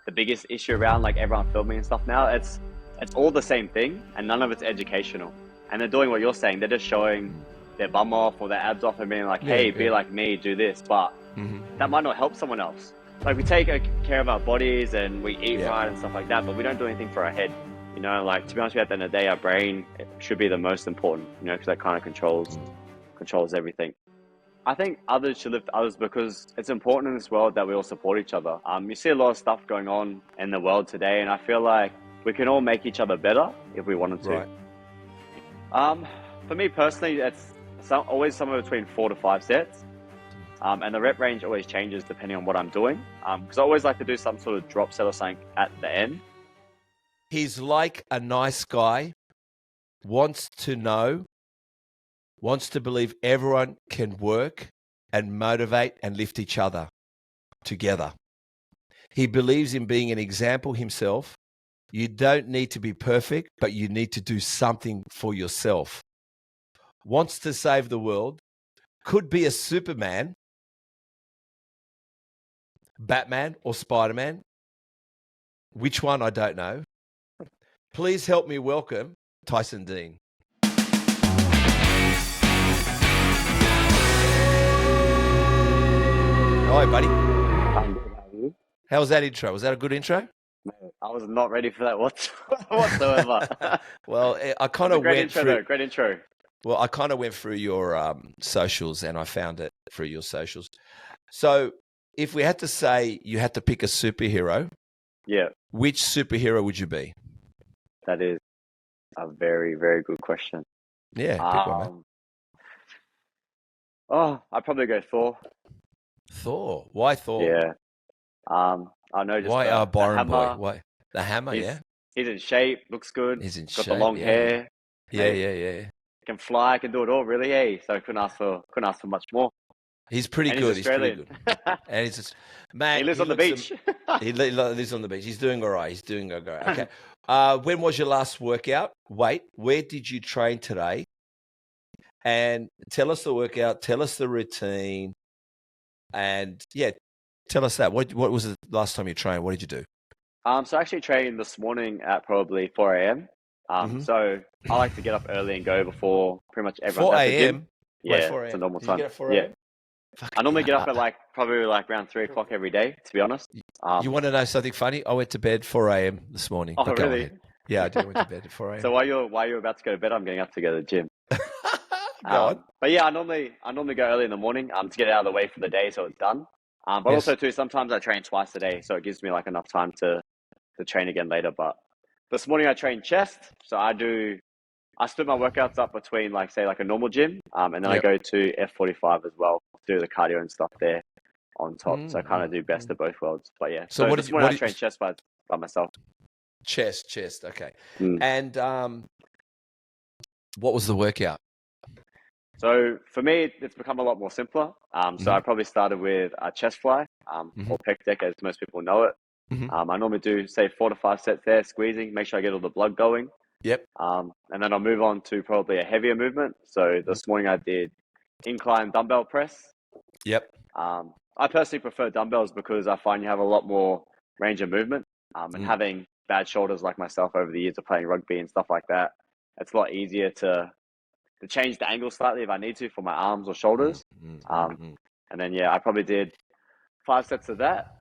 the biggest issue around like everyone filming and stuff now. It's all the same thing, and none of it's educational. And they're doing what you're saying. They're just showing their bum off or their abs off and being like, hey, be like me, do this. But that might not help someone else. Like we take care of our bodies and we eat right and stuff like that, but we don't do anything for our head. You know, like to be honest with you, at the end of the day, our brain should be the most important, you know, because that kind of controls everything. I think others should lift others because it's important in this world that we all support each other. You see a lot of stuff going on in the world today, and I feel like we can all make each other better if we wanted to. Right. For me personally, it's always somewhere between 4 to 5 sets. And the rep range always changes depending on what I'm doing. Because I always like to do some sort of drop set or something at the end. He's like a nice guy, wants to believe everyone can work and motivate and lift each other together. He believes in being an example himself. You don't need to be perfect, but you need to do something for yourself. Wants to save the world, could be a Superman, Batman or Spider-Man. Which one, I don't know. Please help me welcome Tyson Deen. Hi, buddy. I'm good. How are you? How was that intro? Was that a good intro? I was not ready for that whatsoever. Well, I kind of went through. Great intro. Well, I kind of went through your socials, and I found it through your socials. So, if we had to say you had to pick a superhero, which superhero would you be? That is a very, very good question. Yeah, pick one, man. Oh, I'd probably go Thor. Thor? Why Thor? Yeah. I know just why Byron the Boy? hammer. Why the hammer? He's in shape. Looks good. He's in Got shape. the long hair. Yeah. Can fly. Can do it all. Really. Hey. So I couldn't ask for much more. He's pretty good. He's pretty good. And he's just, man. He lives on the beach. He lives on the beach. He's doing all right. Okay. When was your last workout? Where did you train today? And tell us the workout. Tell us the routine. And tell us that. What was the last time you trained? What did you do? So I actually trained this morning at probably 4 a.m. So I like to get up early and go before pretty much everyone. 4 a.m. Yeah, 4 it's a normal time. You get up 4 a.m.? I normally get up at probably around 3 o'clock every day, to be honest. You want to know something funny? I went to bed 4 a.m. this morning. Oh, really? Yeah, I did. I went to bed at 4 a.m. So while you're about to go to bed, I'm getting up to go to the gym. Go on. But yeah, I normally go early in the morning to get it out of the way for the day, so it's done. But also too, sometimes I train twice a day, so it gives me enough time to train again later. But this morning I trained chest, so I split my workouts up between say a normal gym, and then I go to F45 as well, do the cardio and stuff there on top. So I kind of do best of both worlds. But yeah, so this morning I trained chest by myself. Chest, okay. And what was the workout? So for me, it's become a lot more simpler. So I probably started with a chest fly, or pec deck as most people know it. I normally do, say, 4 to 5 sets there, squeezing, make sure I get all the blood going. Yep. And then I'll move on to probably a heavier movement. So this morning I did incline dumbbell press. Yep. I personally prefer dumbbells because I find you have a lot more range of movement. And having bad shoulders like myself over the years of playing rugby and stuff like that, it's a lot easier to change the angle slightly if I need to for my arms or shoulders. And then, I probably did 5 sets of that.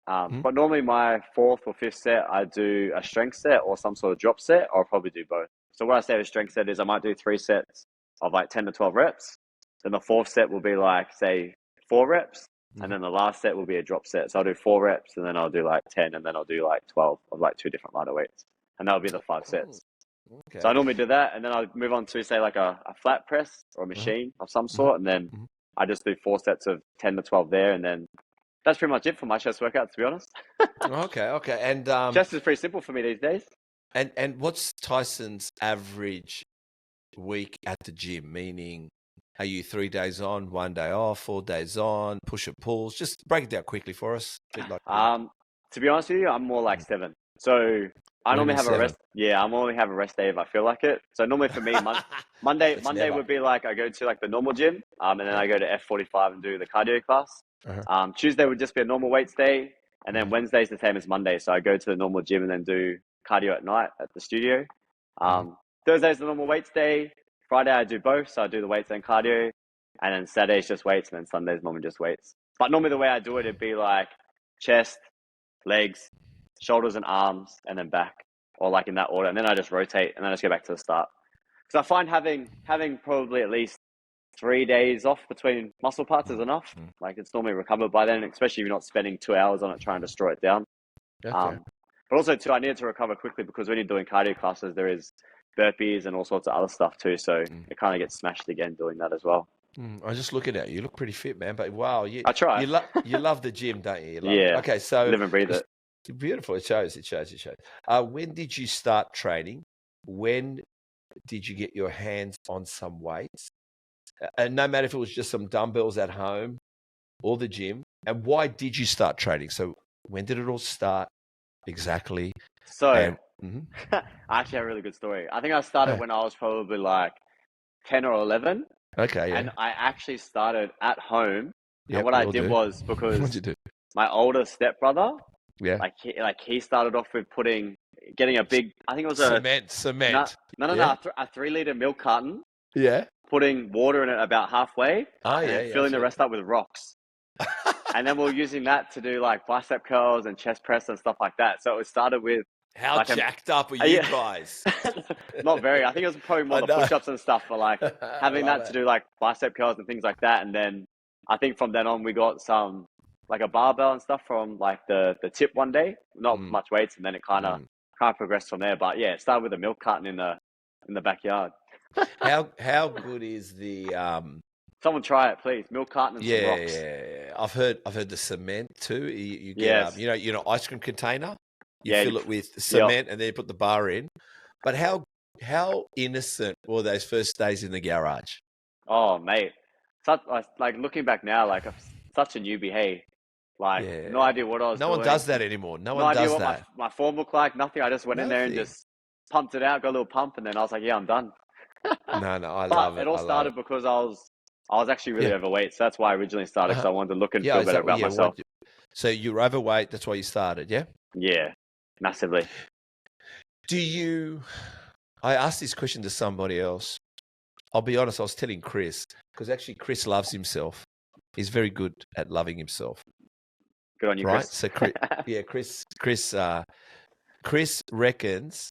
But normally my 4th or 5th set, I do a strength set or some sort of drop set, or I'll probably do both. So what I say with strength set is I might do 3 sets of 10 to 12 reps. Then the 4th set will be say 4 reps. And then the last set will be a drop set. So I'll do 4 reps and then I'll do 10 and then I'll do 12 of 2 different lighter weights. And that'll be the 5 sets. Okay. So I normally do that, and then I'll move on to say a flat press or a machine of some sort, and then I just do 4 sets of 10 to 12 there, and then that's pretty much it for my chest workout, to be honest. Okay. And chest is pretty simple for me these days. And what's Tyson's average week at the gym? Meaning, are you 3 days on, 1 day off, 4 days on, push and pulls? Just break it down quickly for us. To be honest with you, I'm more like 7. So I normally have 7? a rest. Yeah, I normally have a rest day if I feel like it. So normally for me, Monday would be I go to the normal gym, and then I go to F45 and do the cardio class. Tuesday would just be a normal weights day. And then Wednesday's the same as Monday. So I go to the normal gym and then do cardio at night at the studio. Thursday's the normal weights day. Friday I do both. So I do the weights and cardio. And then Saturday's just weights. And then Sunday's normally just weights. But normally the way I do it, it'd be like chest, legs, shoulders and arms, and then back. Or like in that order. And then I just rotate and then I just go back to the start. Because I find having probably at least 3 days off between muscle parts is enough. Like it's normally recovered by then, especially if you're not spending 2 hours on it trying to destroy it down. Okay. But also too, I needed to recover quickly because when you're doing cardio classes, there is burpees and all sorts of other stuff too. So it kind of gets smashed again doing that as well. I'm just looking at you. You look pretty fit, man. But wow, I try. You love the gym, don't you? Yeah. Okay, so live and breathe it. Beautiful. It shows. When did you start training? When did you get your hands on some weights? And no matter if it was just some dumbbells at home or the gym, and why did you start training? So when did it all start exactly? So I actually have a really good story. I think I started when I was probably like 10 or 11. Okay, yeah. And I actually started at home. And what I did was because my older stepbrother, he started off with getting a big, I think it was cement. No, a 3-liter milk carton. Yeah. Putting water in it about halfway, and filling the rest up with rocks. And then we're using that to do like bicep curls and chest press and stuff like that. So it started with how like jacked up are you guys? Not very. I think it was probably more the push-ups and stuff, but like having that to do like bicep curls and things like that. And then I think from then on we got some like a barbell and stuff from like the tip one day, not much weights, and then it kind of progressed from there. But yeah, it started with a milk carton in the backyard. How good is the Someone try it, please. Milk carton and some rocks. Yeah. I've heard the cement too. You get you know ice cream container. You fill it with cement and then you put the bar in. But how innocent were those first days in the garage? Oh mate, like looking back now, like such a newbie. Hey, like no idea what I was doing. No one does that anymore. No one idea does what that. my form looked like. Nothing. I just went in there and just pumped it out, got a little pump, and then I was like, yeah, I'm done. No, I love it. It all started because I was actually really overweight. So that's why I originally started, because I wanted to look and feel better about myself. So you were overweight. That's why you started, yeah? Yeah, massively. I asked this question to somebody else. I'll be honest, I was telling Chris, because actually Chris loves himself. He's very good at loving himself. Good on you, right? Chris. So Chris reckons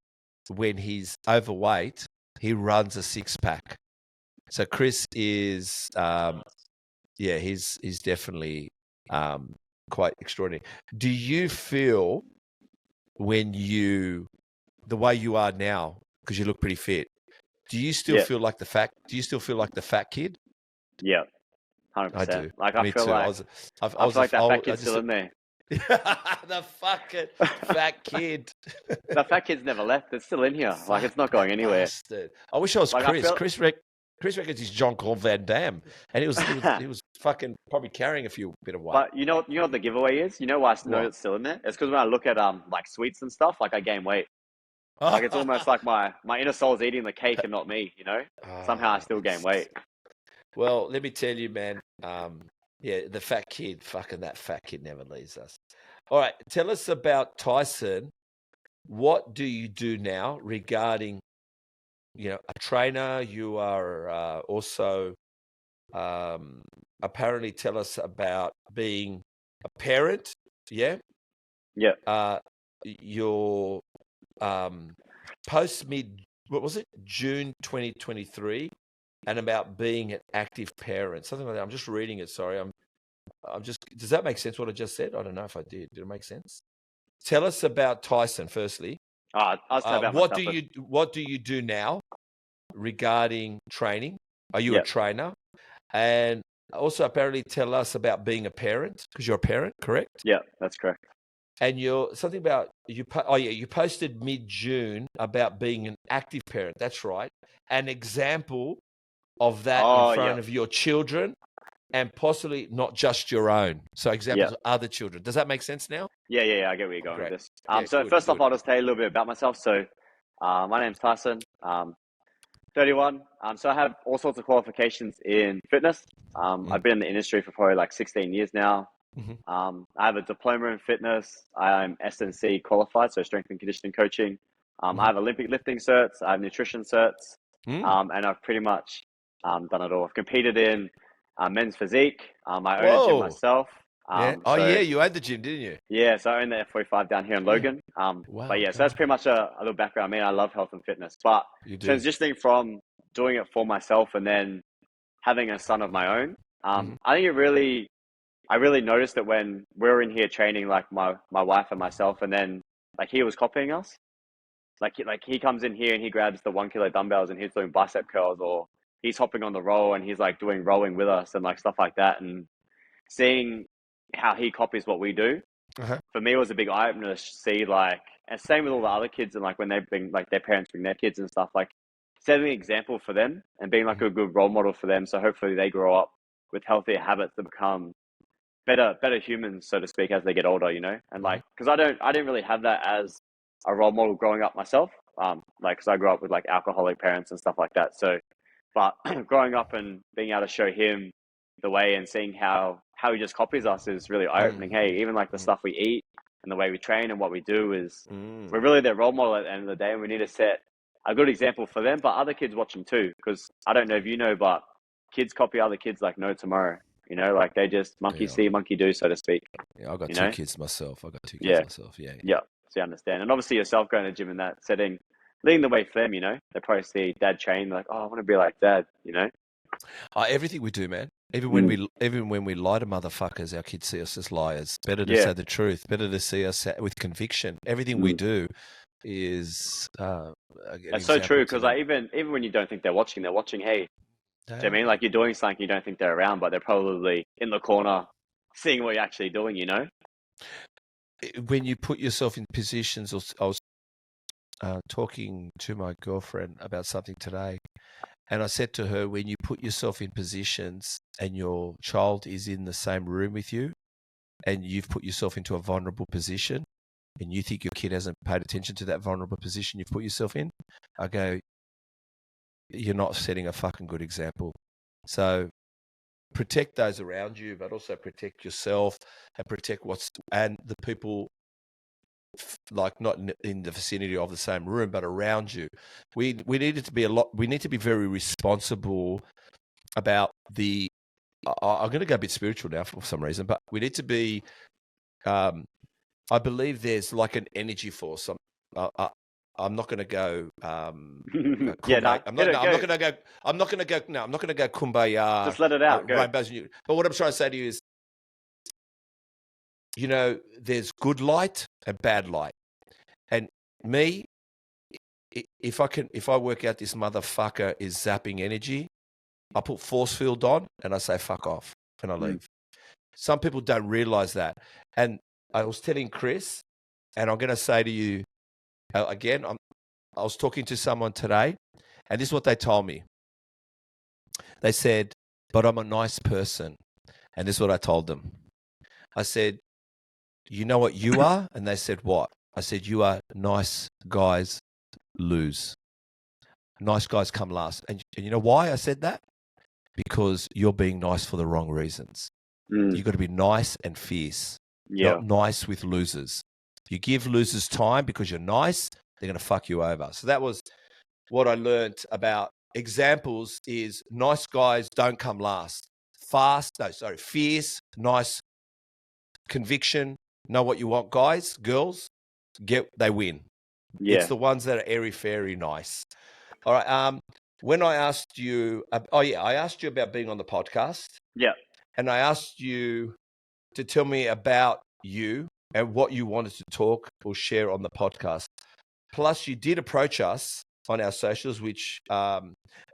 when he's overweight, he runs a 6-pack. So Chris is, he's definitely quite extraordinary. Do you feel the way you are now, because you look pretty fit, do you still feel like the fat? Do you still feel like the fat kid? Yeah, 100%. I do. Like I feel like I feel like that fat kid's still in there. The fucking fat kid. The fat kid's never left. It's still in here. Like it's not going anywhere. Bastard. I wish I was like, Chris. Chris reckons he's Jean-Claude Van Damme, and he was fucking probably carrying a bit of weight. But you know what the giveaway is? You know why I know it's still in there? It's because when I look at like sweets and stuff, like I gain weight. Like it's almost like my inner soul's eating the cake and not me. You know, somehow I still gain weight. Well, let me tell you, man. The fat kid. Fucking that fat kid never leaves us. All right, tell us about Tyson. What do you do now regarding, a trainer? You are also apparently tell us about being a parent. Yeah. Yeah. Your post June 2023, and about being an active parent, something like that. I'm just reading it. Sorry, does that make sense? What I just said? I don't know if I did. Did it make sense? Tell us about Tyson firstly. What do you do now regarding training? Are you a trainer? And also apparently tell us about being a parent, because you're a parent, correct? Yeah, that's correct. And you posted mid-June about being an active parent. That's right. An example of that in front of your children, and possibly not just your own. So examples of other children. Does that make sense now? Yeah, I get where you're going with this. First off, I'll just tell you a little bit about myself. So my name's Tyson. 31. So I have all sorts of qualifications in fitness. I've been in the industry for probably like 16 years now. I have a diploma in fitness. I'm SNC qualified, so strength and conditioning coaching. I have Olympic lifting certs. I have nutrition certs, and I've pretty much done it all. I've competed in men's physique. I own a gym Whoa. myself. Yeah. Oh, So yeah. You had the gym, didn't you? yeah, so I own the F45 down here in Yeah. Logan. But Wow. yeah, so that's pretty much a little background. I mean, I love health and fitness, but You do. transitioning from doing it for myself and then having a son of my own, I think I really noticed that when we were in here training, like my wife and myself, and then like he was copying us. Like he comes in here and he grabs the 1 kilo dumbbells and he's doing bicep curls, or he's hopping on the roll and he's like doing rowing with us and like stuff like that. And seeing how he copies what we do, Uh-huh. for me, it was a big eye opener to see, like, and same with all the other kids, and like when they bring, like, their parents bring their kids and stuff, like setting an example for them and being like a good role model for them. So hopefully they grow up with healthier habits to become better humans, so to speak, as they get older, you know. And like, because I didn't really have that as a role model growing up myself, like, because I grew up with like alcoholic parents and stuff like that. So, but growing up and being able to show him the way and seeing how he just copies us is really eye opening. Hey, even like the stuff we eat and the way we train and what we do is we're really their role model at the end of the day, and we need to set a good example for them. But other kids watch them too, because I don't know if you know, but kids copy other kids like no tomorrow. You know, like they just monkey see, monkey do, so to speak. Yeah, I got You two know? kids myself. I got two kids Yeah, myself. Yeah. yeah. So you understand, and obviously yourself going to the gym in that setting, leading the way for them. You know, they probably see dad train, like, oh, I want to be like dad. You know. Everything we do, man. Even when we lie to motherfuckers, our kids see us as liars. Better to Yeah. say the truth. Better to see us with conviction. Everything we do is That's so true, because like even when you don't think they're watching, they're watching. Hey, do you know what I mean? Like you're doing something you don't think they're around, but they're probably in the corner seeing what you're actually doing. You know. When you put yourself in positions, I was talking to my girlfriend about something today, and I said to her, when you put yourself in positions and your child is in the same room with you, and you've put yourself into a vulnerable position, and you think your kid hasn't paid attention to that vulnerable position you've put yourself in, I go, you're not setting a fucking good example. So protect those around you, but also protect yourself and protect and the people, like not in the vicinity of the same room, but around you. We need to be very responsible about the. I'm going to go a bit spiritual now for some reason, but we need to be. I believe there's like an energy force. I'm not going to go. Yeah, no, I'm not going to go. I'm not going to go. No, I'm not going to go kumbaya. Just let it out. Go. Rainbows. But what I'm trying to say to you is, you know, there's good light and bad light. And me, if I work out this motherfucker is zapping energy, I put force field on and I say fuck off and I leave. Some people don't realize that. And I was telling Chris, and I'm going to say to you again, I was talking to someone today, and this is what they told me. They said, but I'm a nice person. And this is what I told them. I said, you know what you are? And they said, what? I said, you are nice guys lose. Nice guys come last. And you know why I said that? Because you're being nice for the wrong reasons. You've got to be nice and fierce, not nice with losers. You give losers time because you're nice, they're going to fuck you over. So that was what I learned about examples is nice guys don't come last. Fierce, nice, conviction, know what you want, guys, girls, they win. Yeah. It's the ones that are airy-fairy nice. All right. When I asked you, I asked you about being on the podcast. Yeah. And I asked you to tell me about you and what you wanted to talk or share on the podcast. Plus, you did approach us on our socials, which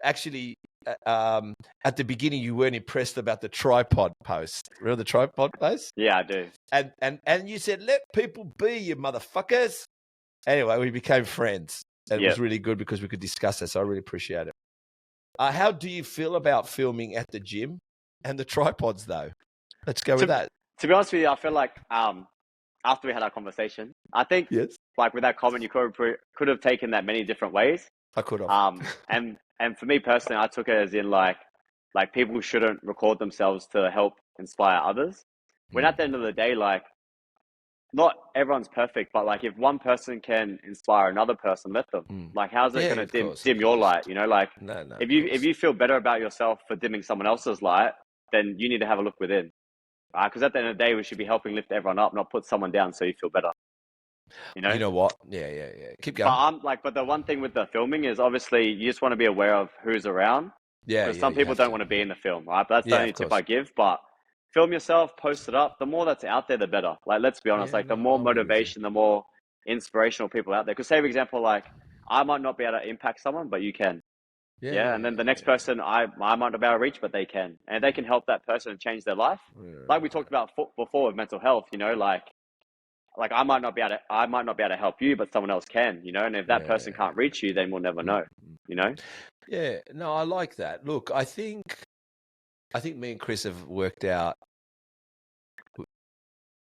actually at the beginning you weren't impressed about the tripod post. Remember the tripod post? Yeah, I do. And you said, let people be, you motherfuckers. Anyway, we became friends. And it was really good because we could discuss that. So I really appreciate it. How do you feel about filming at the gym and the tripods, though? Let's go with that. To be honest with you, I feel like after we had our conversation, I think like with that comment, you could have taken that many different ways. I could have. And for me personally, I took it as in like people shouldn't record themselves to help inspire others. when at the end of the day, like, not everyone's perfect, but like if one person can inspire another person, let them. Like, how's it Yeah, going of to course, of dim your course. light? You know, like No, if of you course. feel better about yourself for dimming someone else's light, then you need to have a look within. Because at the end of the day, we should be helping lift everyone up, not put someone down so you feel better. You You know. know what? Yeah. Keep But going. but the one thing with the filming is obviously you just want to be aware of who's around, Yeah, because some you people have don't to. want to be in the film, right? But that's the Yeah, only of tip course. I give. But film yourself, post it up. The more that's out there, the better. Like, let's be honest. Yeah, Like, the no, more I agree with you. motivation, the more inspirational people out there. Because, say, for example, like, I might not be able to impact someone, but you can. Yeah, and then the next person I might not be able to reach, but they can, and they can help that person and change their life. Like we talked about before with mental health, you know, like I might not be able to help you, but someone else can, you know. And if that person can't reach you, then we'll never know, you know. Yeah, no, I like that. Look, I think me and Chris have worked out.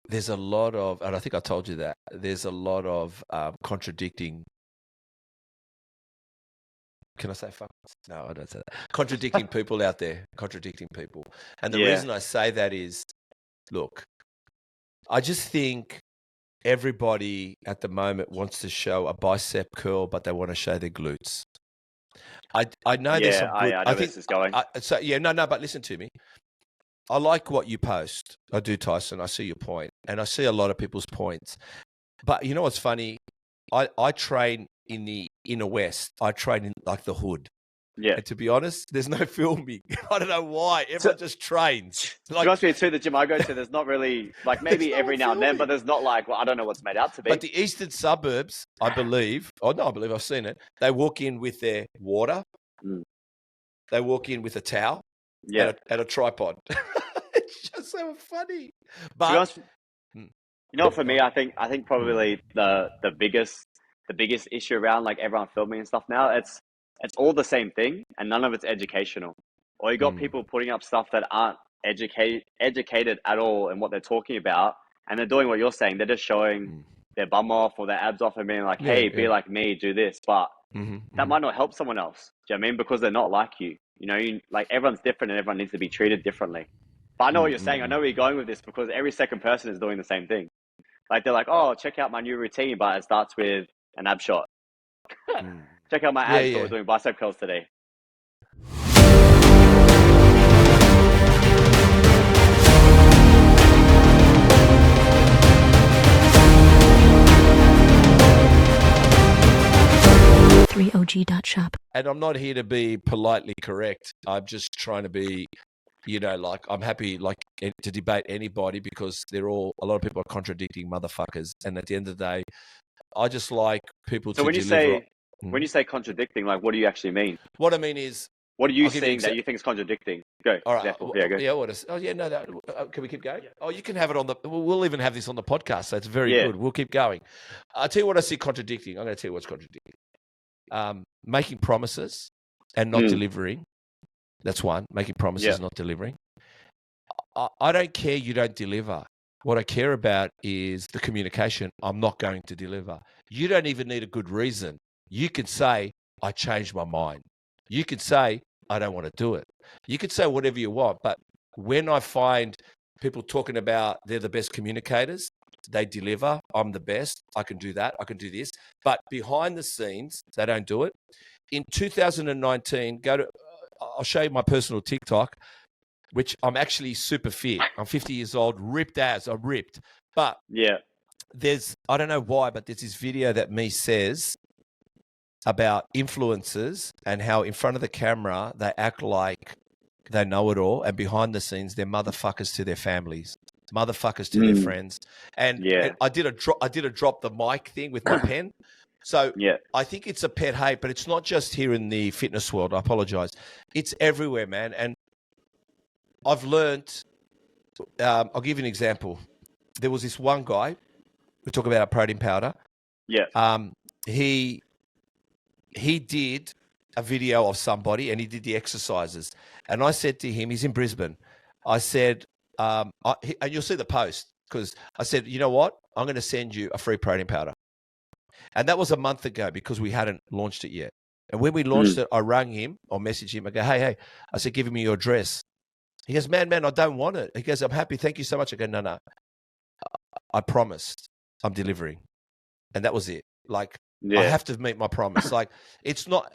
There's a lot of, and I think I told you that there's a lot of contradicting. Can I say fuck? No, I don't say that. Contradicting people out there, contradicting people. And the reason I say that is, look, I just think everybody at the moment wants to show a bicep curl, but they want to show their glutes. I know there's some good. I know where this is going. But listen to me. I like what you post. I do, Tyson. I see your point, and I see a lot of people's points. But you know what's funny? I train in the inner west. I train in like the hood. Yeah. And to be honest, there's no filming. I don't know why. Everyone just trains. Like, to be honest with you, too, the gym I go to, there's not really, like, maybe every now and then, but there's not like, well, I don't know what's made out to be. But the eastern suburbs, I believe, I believe I've seen it. They walk in with their water. They walk in with a towel and a tripod. It's just so funny. But, to be honest, you know, for me, I think probably the biggest issue around like everyone filming and stuff now, it's all the same thing and none of it's educational. Or you got people putting up stuff that aren't educated at all in what they're talking about, and they're doing what you're saying. They're just showing their bum off or their abs off and being like, hey, be like me, do this. But that might not help someone else. Do you know what I mean? Because they're not like you. You know, like, everyone's different and everyone needs to be treated differently. But I know what you're saying. I know where you're going with this, because every second person is doing the same thing. Like, they're like, oh, check out my new routine, but it starts with an ab shot. Check out my abs, but we're doing bicep curls today. threeog.shop. And I'm not here to be politely correct. I'm just trying to be, you know, like, I'm happy like to debate anybody, because a lot of people are contradicting motherfuckers. And at the end of the day, I just like people to deliver. When you say contradicting, like, what do you actually mean? What I mean is, what are you seeing that you think is contradicting? Go. All right. Example. Yeah, go. Can we keep going? Yeah. Oh, you can have it on the. We'll even have this on the podcast. So it's very good. We'll keep going. I'll tell you what I see contradicting. I'm going to tell you what's contradicting. Making promises and not delivering. That's one. Making promises, not delivering. I don't care you don't deliver. What I care about is the communication. I'm not going to deliver. You don't even need a good reason. You can say, I changed my mind. You can say, I don't want to do it. You can say whatever you want. But when I find people talking about they're the best communicators, they deliver, I'm the best, I can do that, I can do this. But behind the scenes, they don't do it. In 2019, I'll show you my personal TikTok, which I'm actually super fit. I'm 50 years old, ripped as, I'm ripped. But I don't know why, but there's this video that me says about influencers and how in front of the camera, they act like they know it all. And behind the scenes, they're motherfuckers to their families, motherfuckers to their friends. And I did a drop the mic thing with my pen. So I think it's a pet hate, but it's not just here in the fitness world. I apologize. It's everywhere, man. And I've learned, I'll give you an example. There was this one guy, we talk about a protein powder. He did a video of somebody and he did the exercises. And I said to him, he's in Brisbane. I said, and you'll see the post, because I said, you know what? I'm going to send you a free protein powder. And that was a month ago, because we hadn't launched it yet. And when we launched it, I rang him or messaged him. I go, hey, I said, give me your address. He goes, man, I don't want it. He goes, I'm happy. Thank you so much. I go, no. I promised I'm delivering. And that was it. Like, I Yeah. have to meet my promise. Like, it's not,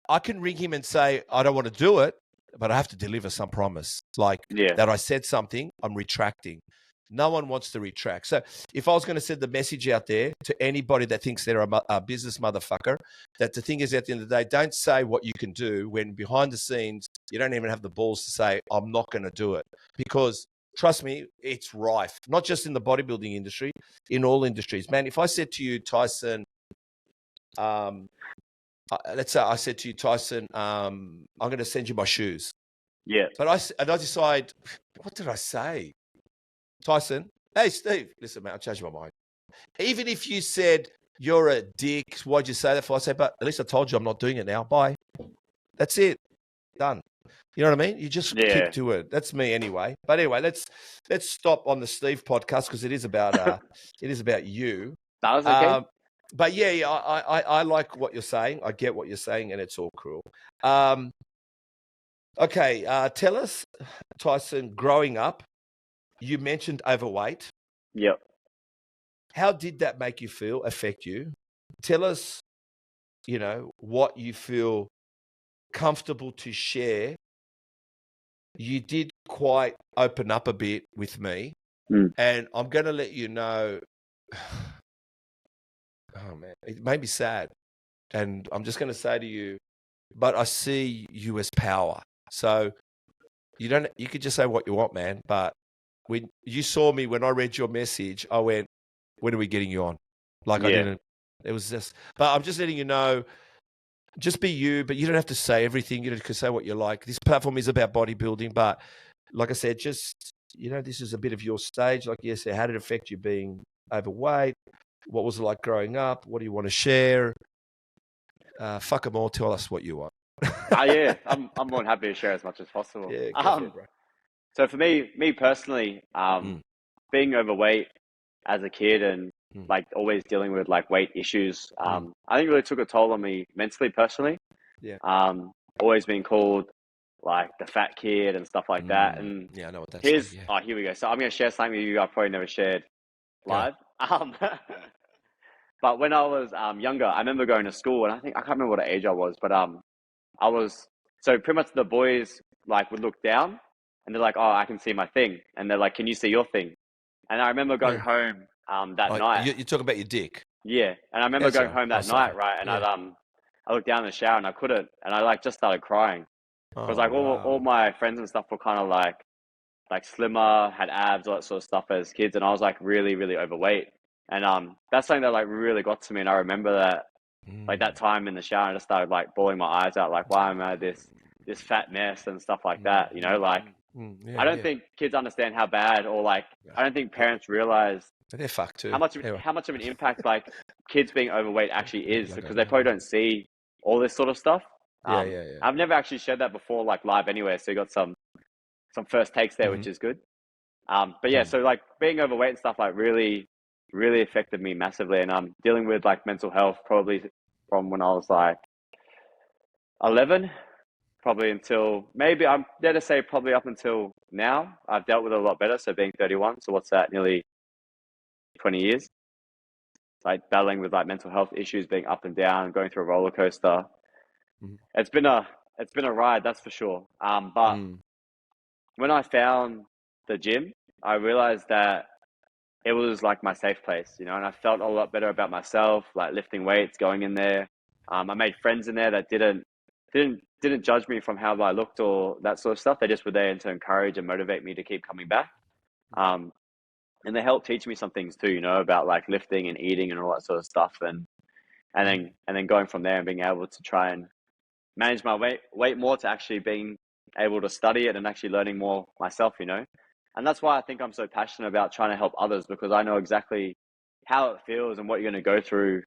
I can ring him and say, I don't want to do it, but I have to deliver some promise. Like Yeah. that I said something, I'm retracting. No one wants to retract. So if I was going to send the message out there to anybody that thinks they're a business motherfucker, that the thing is, at the end of the day, don't say what you can do when behind the scenes, you don't even have the balls to say, I'm not going to do it. Because trust me, it's rife, not just in the bodybuilding industry, in all industries. Man, if I said to you, Tyson, let's say I said to you, Tyson, I'm going to send you my shoes. Yeah. But I decide, what did I say? Tyson, hey, Steve, listen, man, I changed my mind. Even if you said, you're a dick, why'd you say that for? I say, but at least I told you I'm not doing it now. Bye. That's it. Done. You know what I mean? You just keep to it. That's me anyway. But anyway, let's stop on the Steve podcast because it is about you. That was okay. But yeah, I like what you're saying. I get what you're saying, and it's all cool. Okay, tell us, Tyson, growing up, you mentioned overweight. Yep. How did that make you feel, affect you? Tell us, what you feel comfortable to share. You did quite open up a bit with me, and I'm going to let you know, oh man, it made me sad. And I'm just going to say to you, but I see you as power. So you could just say what you want, man. But when you saw me, when I read your message, I went, when are we getting you on? Like I didn't, it was just, but I'm just letting you know, just be you, but you don't have to say everything. You can say what you like. This platform is about bodybuilding, but like I said, just, this is a bit of your stage. Like you said, how did it affect you being overweight? What was it like growing up? What do you want to share? Fuck them all. Tell us what you want. Yeah, I'm more than happy to share as much as possible. Yeah, go for it, bro. So for me personally, being overweight as a kid and like always dealing with like weight issues, I think it really took a toll on me mentally, personally. Yeah. Always being called like the fat kid and stuff like that. And yeah, I know what that's like. Yeah. Here we go. So I'm going to share something with you I've probably never shared live. But when I was younger, I remember going to school, and I can't remember what age I was, but I was, so pretty much the boys like would look down and they're like, oh, I can see my thing. And they're like, can you see your thing? And I remember going home that night. You're talking about your dick. Yeah. And I remember going home that night, right? And I looked down in the shower and I couldn't, and I like just started crying. Because like all my friends and stuff were kind of like slimmer, had abs, all that sort of stuff as kids. And I was like really, really overweight. And that's something that like really got to me. And I remember that like that time in the shower, I just started like bawling my eyes out, like, why am I this fat mess and stuff like that? Like I don't think kids understand how bad, or like I don't think parents realize they're fucked too. how much of an impact like kids being overweight actually is, because they probably don't see all this sort of stuff. I've never actually shared that before, like live anyway. So you got some first takes there, which is good. But yeah, so like being overweight and stuff like really, really affected me massively, and I'm dealing with like mental health probably from when I was like 11, probably until maybe I'm there to say probably up until now. I've dealt with it a lot better. So being 31, so what's that? Nearly 20 years. Like battling with like mental health issues, being up and down, going through a roller coaster. It's been a ride, that's for sure. But when I found the gym, I realized that it was like my safe place, and I felt a lot better about myself, like lifting weights, going in there. I made friends in there that didn't judge me from how I looked or that sort of stuff. They just were there to encourage and motivate me to keep coming back. And they helped teach me some things too, about like lifting and eating and all that sort of stuff. And then going from there and being able to try and manage my weight more, to actually being able to study it and actually learning more myself, And that's why I think I'm so passionate about trying to help others, because I know exactly how it feels and what you're going to go through,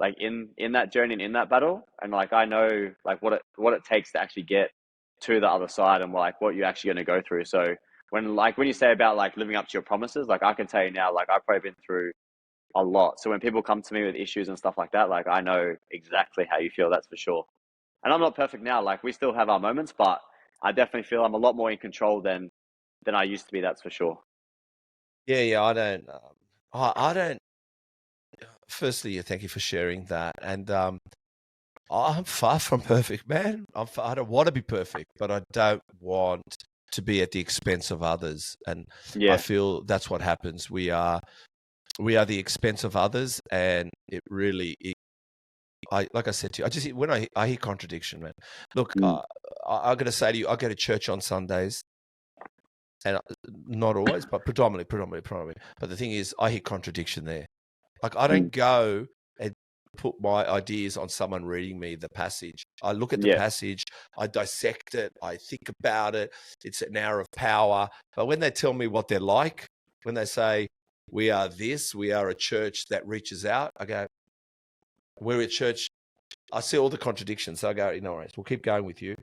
like in that journey and in that battle. And like, I know like what it takes to actually get to the other side, and like what you're actually going to go through. So when you say about like living up to your promises, like I can tell you now, like I've probably been through a lot. So when people come to me with issues and stuff like that, like I know exactly how you feel, that's for sure. And I'm not perfect now. Like we still have our moments, but I definitely feel I'm a lot more in control than I used to be. That's for sure. Yeah. I don't. I don't. Firstly, thank you for sharing that. And I'm far from perfect, man. I don't want to be perfect, but I don't want to be at the expense of others. And I Yeah. feel that's what happens. We are the expense of others, and it really. Like I said to you, I just when I hear contradiction, man. Look, Mm. I'm going to say to you, I go to church on Sundays, and not always, but predominantly. But the thing is, I hear contradiction there. Like I Mm. don't go and put my ideas on someone reading me the passage. I look at the Yeah. passage, I dissect it, I think about it. It's an hour of power. But when they tell me what they're like, when they say we are this, we are a church that reaches out, I go, we're a church. I see all the contradictions. So I go, no worries, we'll keep going with you.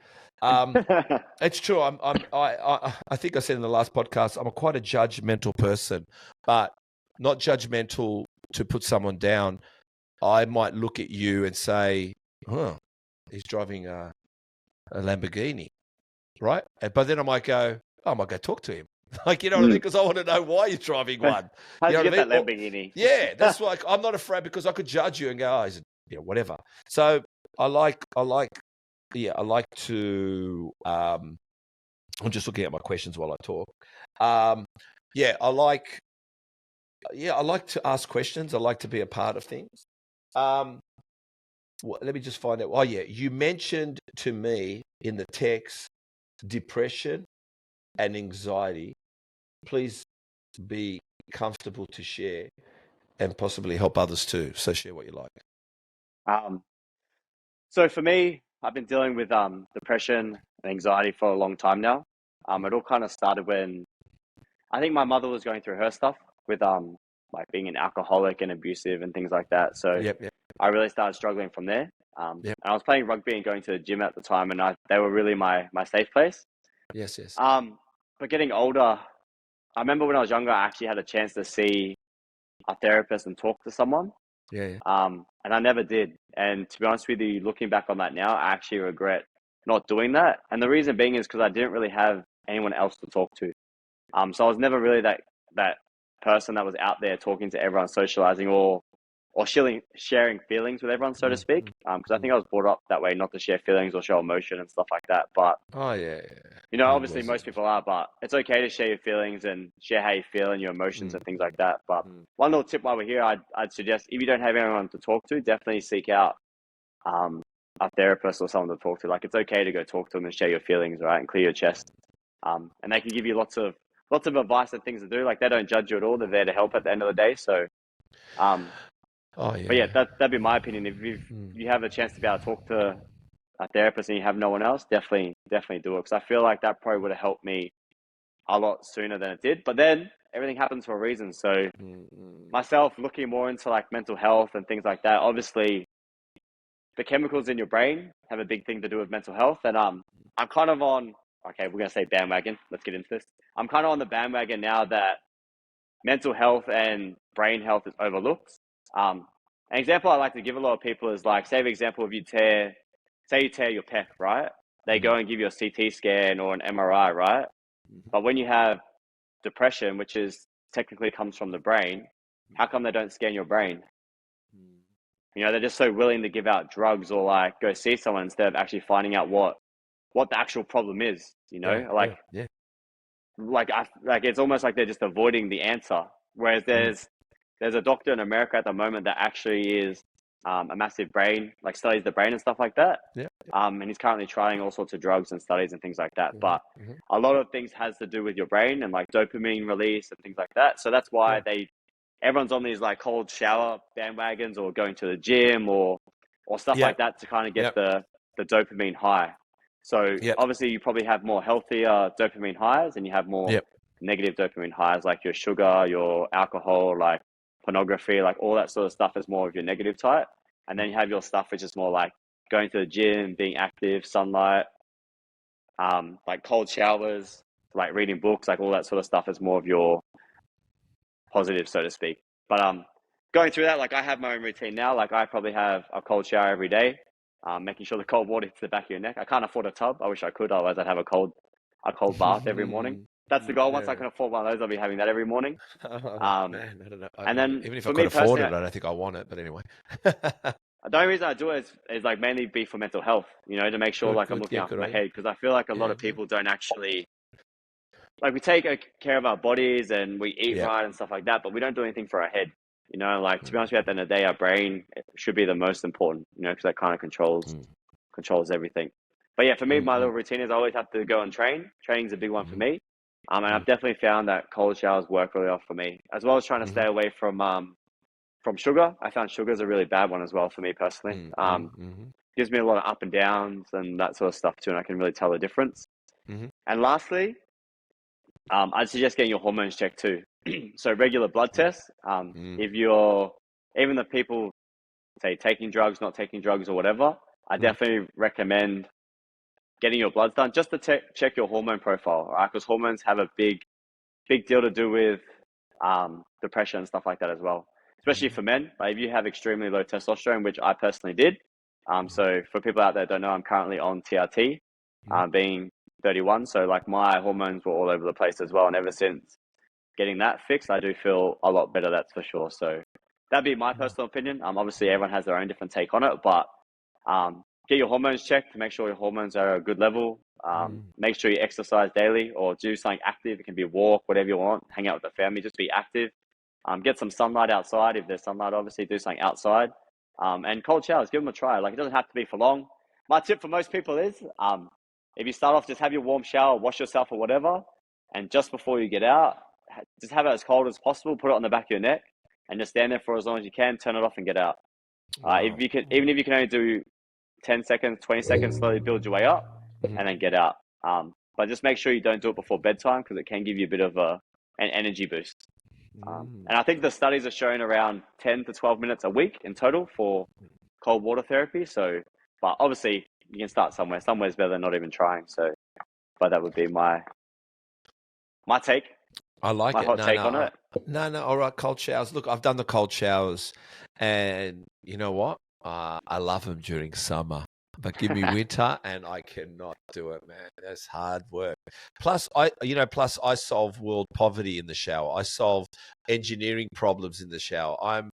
It's true. I think I said in the last podcast, I'm quite a judgmental person, but not judgmental to put someone down. I might look at you and say, "Huh, he's driving a Lamborghini, right?" But then I might go, "Oh, I might go talk to him." Like, you know what I mean? Mm. Because I want to know why you're driving one. You How'd know you what I get mean? that Or, Lamborghini? yeah, that's like I'm not afraid because I could judge you and go, "Oh, he's whatever." So I like, yeah, I like to. I'm just looking at my questions while I talk. Um, yeah, I like to ask questions. I like to be a part of things. Um, let me just find out. Oh, yeah, you mentioned to me in the text depression and anxiety. Please be comfortable to share and possibly help others too. So share what you like. Um, so for me, I've been dealing with depression and anxiety for a long time now. It all kind of started when I think my mother was going through her stuff with like being an alcoholic and abusive and things like that. So Yep. I really started struggling from there. Yep. And I was playing rugby and going to the gym at the time, and they were really my safe place. Yes. But getting older, I remember when I was younger, I actually had a chance to see a therapist and talk to someone. Yeah. And I never did. And to be honest with you, looking back on that now, I actually regret not doing that. And the reason being is because I didn't really have anyone else to talk to. So I was never really that person that was out there talking to everyone, socializing or sharing feelings with everyone, so to speak. Because I think I was brought up that way, not to share feelings or show emotion and stuff like that. But Oh, yeah. Who obviously most wasn't? people are, but it's okay to share your feelings and share how you feel and your emotions Mm, and things like that. But mm, one little tip while we're here, I'd suggest if you don't have anyone to talk to, definitely seek out um, a therapist or someone to talk to. Like it's okay to go talk to them and share your feelings, right, and clear your chest. And they can give you lots of advice and things to do. Like they don't judge you at all. They're there to help at the end of the day. So, um, Oh, but yeah, yeah. that'd be my opinion. If you have a chance to be able to talk to a therapist and you have no one else, definitely do it. Because I feel like that probably would have helped me a lot sooner than it did. But then everything happens for a reason. So Mm, mm, myself looking more into like mental health and things like that. Obviously, the chemicals in your brain have a big thing to do with mental health. And I'm kind of on. Okay, we're gonna say bandwagon. Let's get into this. I'm kind of on the bandwagon now that mental health and brain health is overlooked. An example I like to give a lot of people is like, say, for example, if say you tear your pec, right? They mm, go and give you a CT scan or an MRI, right? mm, But when you have depression, which is technically comes from the brain, how come they don't scan your brain? mm. They're just so willing to give out drugs or like go see someone instead of actually finding out what the actual problem is. Yeah. Like it's almost like they're just avoiding the answer. Whereas Mm, there's a doctor in America at the moment that actually is a massive brain, like studies the brain and stuff like that. yeah. And he's currently trying all sorts of drugs and studies and things like that. Mhm, But mhm. a lot of things has to do with your brain and like dopamine release and things like that. So that's why Yeah. everyone's on these like cold shower bandwagons or going to the gym or stuff like Yep. that to kind of get Yep. the dopamine high. So Yep. obviously you probably have more healthier dopamine highs and you have more Yep. negative dopamine highs like your sugar, your alcohol, like pornography, like all that sort of stuff is more of your negative type. And then you have your stuff which is more like going to the gym, being active, sunlight, like cold showers, like reading books, like all that sort of stuff is more of your positive, so to speak. But going through that, like I have my own routine now. Like I probably have a cold shower every day. making sure the cold water hits the back of your neck. I can't afford a tub. I wish I could, otherwise I'd have a cold bath every morning. That's the goal. Once I Yeah. can afford one of those, I'll be having that every morning. Oh, Um, man, I don't know. and then Even if I for could me afford personally, it, I don't think I want it. But anyway. the only reason I do it is like mainly be for mental health, to make sure like I'm Good. looking Yeah, after good my on you. head, because I feel like a lot Yeah, of yeah. people don't actually like we take care of our bodies and we eat Yeah. right and stuff like that, but we don't do anything for our head. Like to be honest with you, at the end of the day, our brain should be the most important, because that kind of Mm, controls everything. But yeah, for me, mm, my mm, little routine is I always have to go and train. Training's a big one for mm, me. And mm, I've definitely found that cold showers work really well for me, as well as trying to mm, stay away from sugar. I found sugar is a really bad one as well for me personally. mm, mm, mm, Gives me a lot of up and downs and that sort of stuff too, and I can really tell the difference. mm, And lastly, I'd suggest getting your hormones checked too. So regular blood mm, tests. mm, If you're even the people say taking drugs, not taking drugs, or whatever, I mm, definitely recommend getting your bloods done just to check your hormone profile, right? Because hormones have a big deal to do with depression and stuff like that as well, especially mm, for men. Like if you have extremely low testosterone, which I personally did. So for people out there that don't know, I'm currently on TRT, mm, being 31. So like my hormones were all over the place as well. And ever since getting that fixed, I do feel a lot better, that's for sure. So that'd be my mm, personal opinion. Obviously everyone has their own different take on it, but get your hormones checked to make sure your hormones are a good level. mm, Make sure you exercise daily or do something active. It can be a walk, whatever you want. Hang out with the family, just be active. Get some sunlight outside. If there's sunlight, obviously do something outside. And cold showers, give them a try. Like it doesn't have to be for long. My tip for most people is, if you start off, just have your warm shower, wash yourself or whatever, and just before you get out, just have it as cold as possible. Put it on the back of your neck, and just stand there for as long as you can. Turn it off and get out. If Wow. you can, even if you can only do 10 seconds, 20 seconds, slowly build your way up Mhm. and then get out. But just make sure you don't do it before bedtime because it can give you a bit of an energy boost. Mm. And I think the studies are showing around 10 to 12 minutes a week in total for cold water therapy. So, but obviously you can start somewhere. Somewhere's better than not even trying. So, but that would be my take, I like my it. hot No, take no, on it. no. All right, cold showers. Look, I've done the cold showers, and you know what? I love them during summer. But give me winter, and I cannot do it, man. That's hard work. Plus I solve world poverty in the shower. I solve engineering problems in the shower. I'm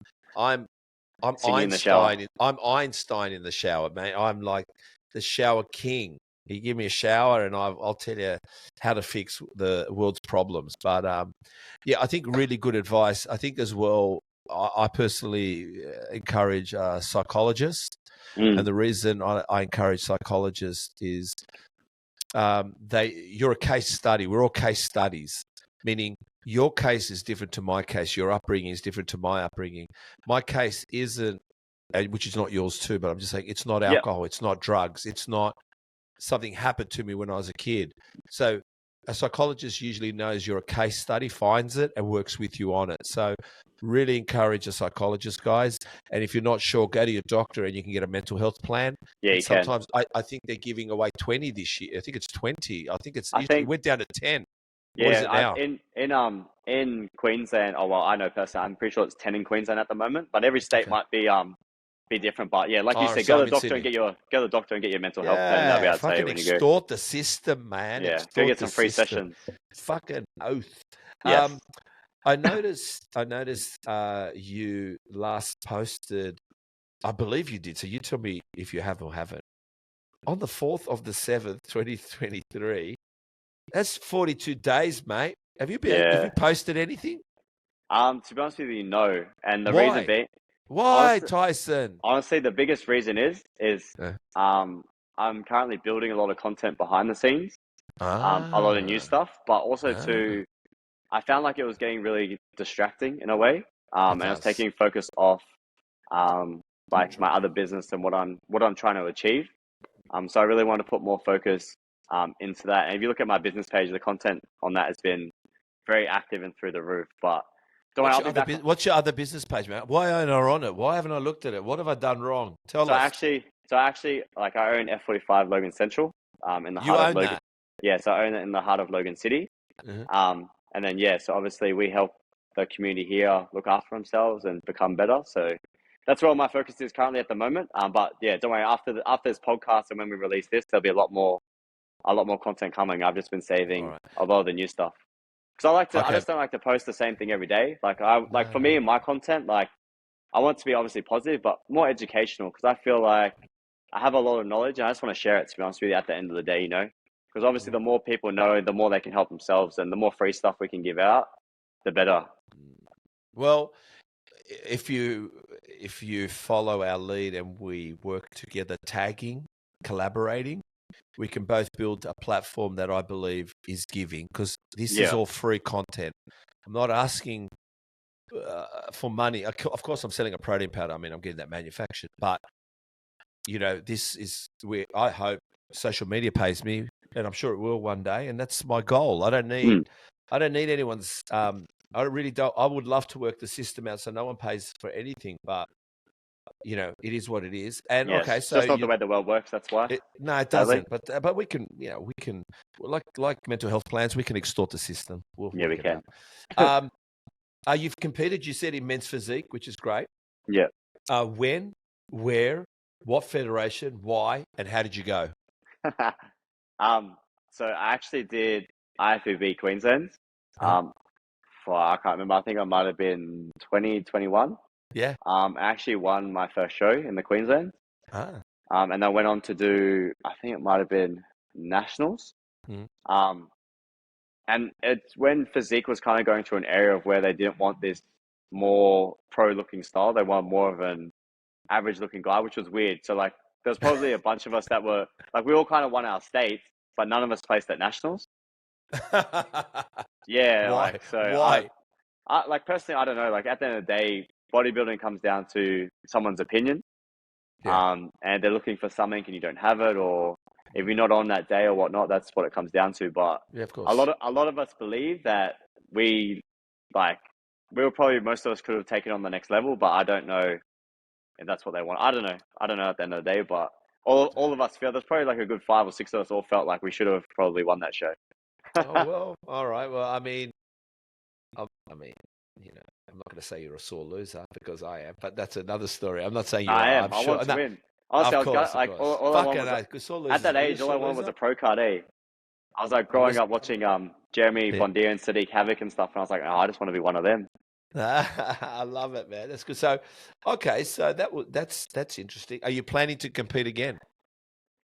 Singing in the shower. I'm Einstein in the shower, man. I'm like the shower king. You give me a shower, and I'll tell you how to fix the world's problems. But yeah, I think really good advice. I think as well. I personally encourage psychologists, and Mm. the reason I encourage psychologists is you're a case study. We're all case studies, meaning your case is different to my case. Your upbringing is different to my upbringing. My case isn't, which is not yours too, but I'm just saying it's not Yep. alcohol, it's not drugs, it's not something happened to me when I was a kid. So a psychologist usually knows you're a case study, finds it, and works with you on it. So really encourage a psychologist, guys. And if you're not sure, go to your doctor and you can get a mental health plan. Yeah, And you can. sometimes I think they're giving away 20 this year. I think it's 20. I think I it think went down to 10. What is Yeah, it now? in Queensland. Oh well, I know personally. I'm pretty sure it's 10 in Queensland at the moment, but every state Okay. might be different. But yeah, like you Oh, said, so go to I'm the in doctor and Sydney. get the doctor and get your mental health plan. That'll be Yeah, able to tell you fucking when you go. extort the system, man. Yeah, go Extort get the some free system. sessions. Fucking oath. Yes. I noticed you last posted, I believe you did. So you tell me if you have or haven't. On the 4th of the 7th, 2023. That's 42 days, mate. Have you Yeah. posted anything? To be honest with you, no. And the reason Why? being, Why, honestly, Tyson? honestly, the biggest reason is Uh, I'm currently building a lot of content behind the scenes, a lot of new ah, stuff, but also ah, I found like it was getting really distracting in a way, it and it was does. taking focus off um, like my True. other business and what I'm trying to achieve. So I really want to put more focus into that. And if you look at my business page, the content on that has been very active and through the roof. But don't worry, I'll be back. What's your other business page, man? Why aren't I on it? Why haven't I looked at it? What have I done wrong? Tell So us. actually, like I own F45 Logan Central, in the You heart of own Logan. that. Yeah, so I own it in the heart of Logan City. Uh-huh. And then yeah, so obviously we help the community here look after themselves and become better. So that's where all my focus is currently at the moment. But yeah, don't worry. After this podcast and when we release this, there'll be a lot more content coming. I've just been All saving right. a lot of the new stuff because I Okay. just don't like to post the same thing every day. Like for me No. and my content, like I want to be obviously positive, but more educational because I feel like I have a lot of knowledge and I just want to share it. To be honest with you, at the end of the day, because obviously the more people know, the more they can help themselves, and the more free stuff we can give out, the better. Well, if you follow our lead and we work together, tagging, collaborating, we can both build a platform that I believe is giving, because this is Yeah, all free content. I'm not asking for money. Of course, I'm selling a protein powder. I mean, I'm getting that manufactured, but this is where I hope social media pays me, and I'm sure it will one day. And that's my goal. I don't need anyone's. I really don't. I would love to work the system out so no one pays for anything, but it is what it is. And yes, okay, it's so just not the way the world works. That's why, no, it sadly. doesn't. But we can, like mental health plans, we can extort the system. We'll Yeah, we work it can. out. You've competed, you said, in men's physique, which is great. Yeah. When, where, what federation, why, and how did you go? So I actually did IFBB Queensland. Huh? For I can't remember. I think I might have been 2021. Yeah. I actually won my first show in the Queensland. Ah. And I went on to do, I think it might have been nationals. Mm. Um, and it's when physique was kind of going to an area of where they didn't want this more pro-looking style. They want more of an average-looking guy, which was weird. So like, there's probably a bunch of us that were like, we all kind of won our states, but none of us placed at nationals. Yeah, Why? like so Why? I like personally, I don't know. Like at the end of the day, bodybuilding comes down to someone's opinion. Yeah. And they're looking for something and you don't have it, or if you're not on that day or whatnot, that's what it comes down to. But Yeah, of a course. lot of us believe that we like we were probably most of us could have taken on the next level, but I don't know if that's what they want. I don't know. I don't know at the end of the day, but all of us feel there's probably like a good 5 or 6 of us all felt like we should have probably won that show. Oh well, all right. Well, I mean, I'm not going to say you're a sore loser because I am, but that's another story. I'm not saying you I are. am. I'm I sure. want to No, win. Honestly, I was gonna, of like course. all I want Fucking was hell, because sore at losers. that Were you a age, all I sore wanted was loser? a pro card. I was like I growing was. up watching Jeremy Yeah. Bondier and Sadiq Havoc and stuff, and I was like, oh, I just want to be one of them. I love it, man. That's good. So, okay, so that's interesting. Are you planning to compete again?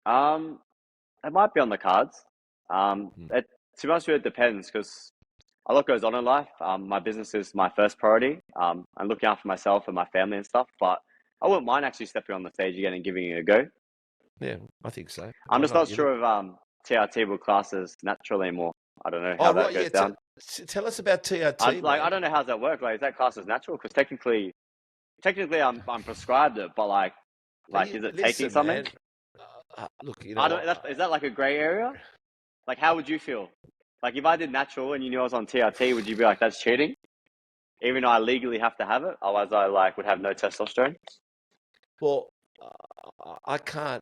Um, it might be on the cards. Hmm. To be honest with you, it depends because a lot goes on in life. My business is my first priority. I'm looking after myself and my family and stuff, but I wouldn't mind actually stepping on the stage again and giving it a go. Yeah, I think so. I'm Why just not? not sure if TRT will class as natural anymore. I don't know how Oh, that right. goes Yeah. down. Tell us about TRT, I man. don't know how that work. Like, is that class as natural? Because technically, I'm prescribed it, but is it taking Listen, something? man. Look, you know I don't. what? Is that like a gray area? Like, how would you feel? Like, if I did natural and you knew I was on TRT, would you be like, that's cheating? Even though I legally have to have it, otherwise I would have no testosterone. Well, I can't.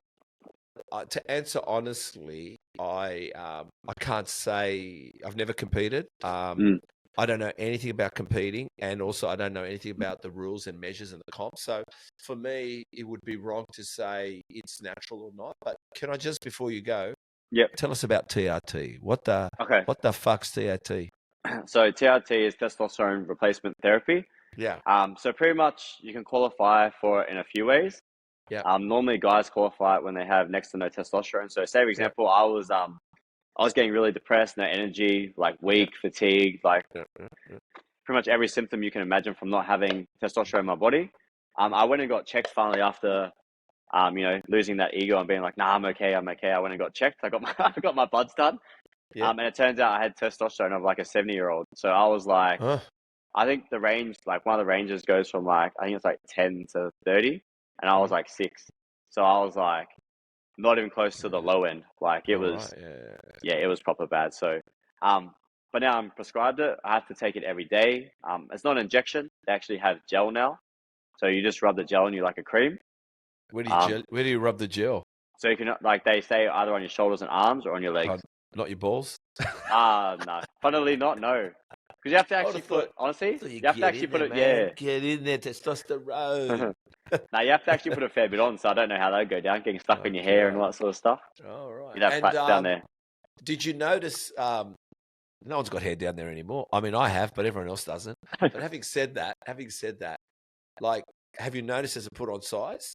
To answer honestly, I can't say I've never competed. Mm. I don't know anything about competing, and also I don't know anything about the rules and measures and the comp. So for me, it would be wrong to say it's natural or not. But can I just, before you go, Yep. tell us about TRT? Okay. What the fuck's TRT? So TRT is testosterone replacement therapy. Yeah, So pretty much you can qualify for it in a few ways. yeah, Normally guys qualify it when they have next to no testosterone. So say for yeah, example, I was getting really depressed, no energy, like yeah, weak, fatigued, like yeah, yeah. pretty much every symptom you can imagine from not having testosterone in my body. I went and got checked finally after, losing that ego and being like, nah, I'm okay, I'm okay. I went and got checked. I got my, I got my bloods done. Yeah. And it turns out I had testosterone of like a 70-year-old. So I was like, Huh. I think the range, like one of the ranges goes from like, I think it's like 10 to 30. And I was Mm. like 6. So I was like, not even close to the low end. Like it All was, right. Yeah. yeah, it was proper bad. So, but now I'm prescribed it. I have to take it every day. It's not an injection. They actually have gel now. So you just rub the gel on you like a cream. Where do you rub the gel? So you can, like they say, either on your shoulders and arms or on your legs. Not your balls. No. Funnily not, no. because you have to I would actually have thought, honestly, so you you have to get actually in put there, it, man. yeah. Get in there, testosterone. Now you have to actually put a fair bit on, so I don't know how that would go down, getting stuck in your hair and Okay. all that sort of stuff. All right. You'd have And plaits down there. did you notice? No one's got hair down there anymore. I mean, I have, but everyone else doesn't. But having said that, like, have you noticed as a put on size?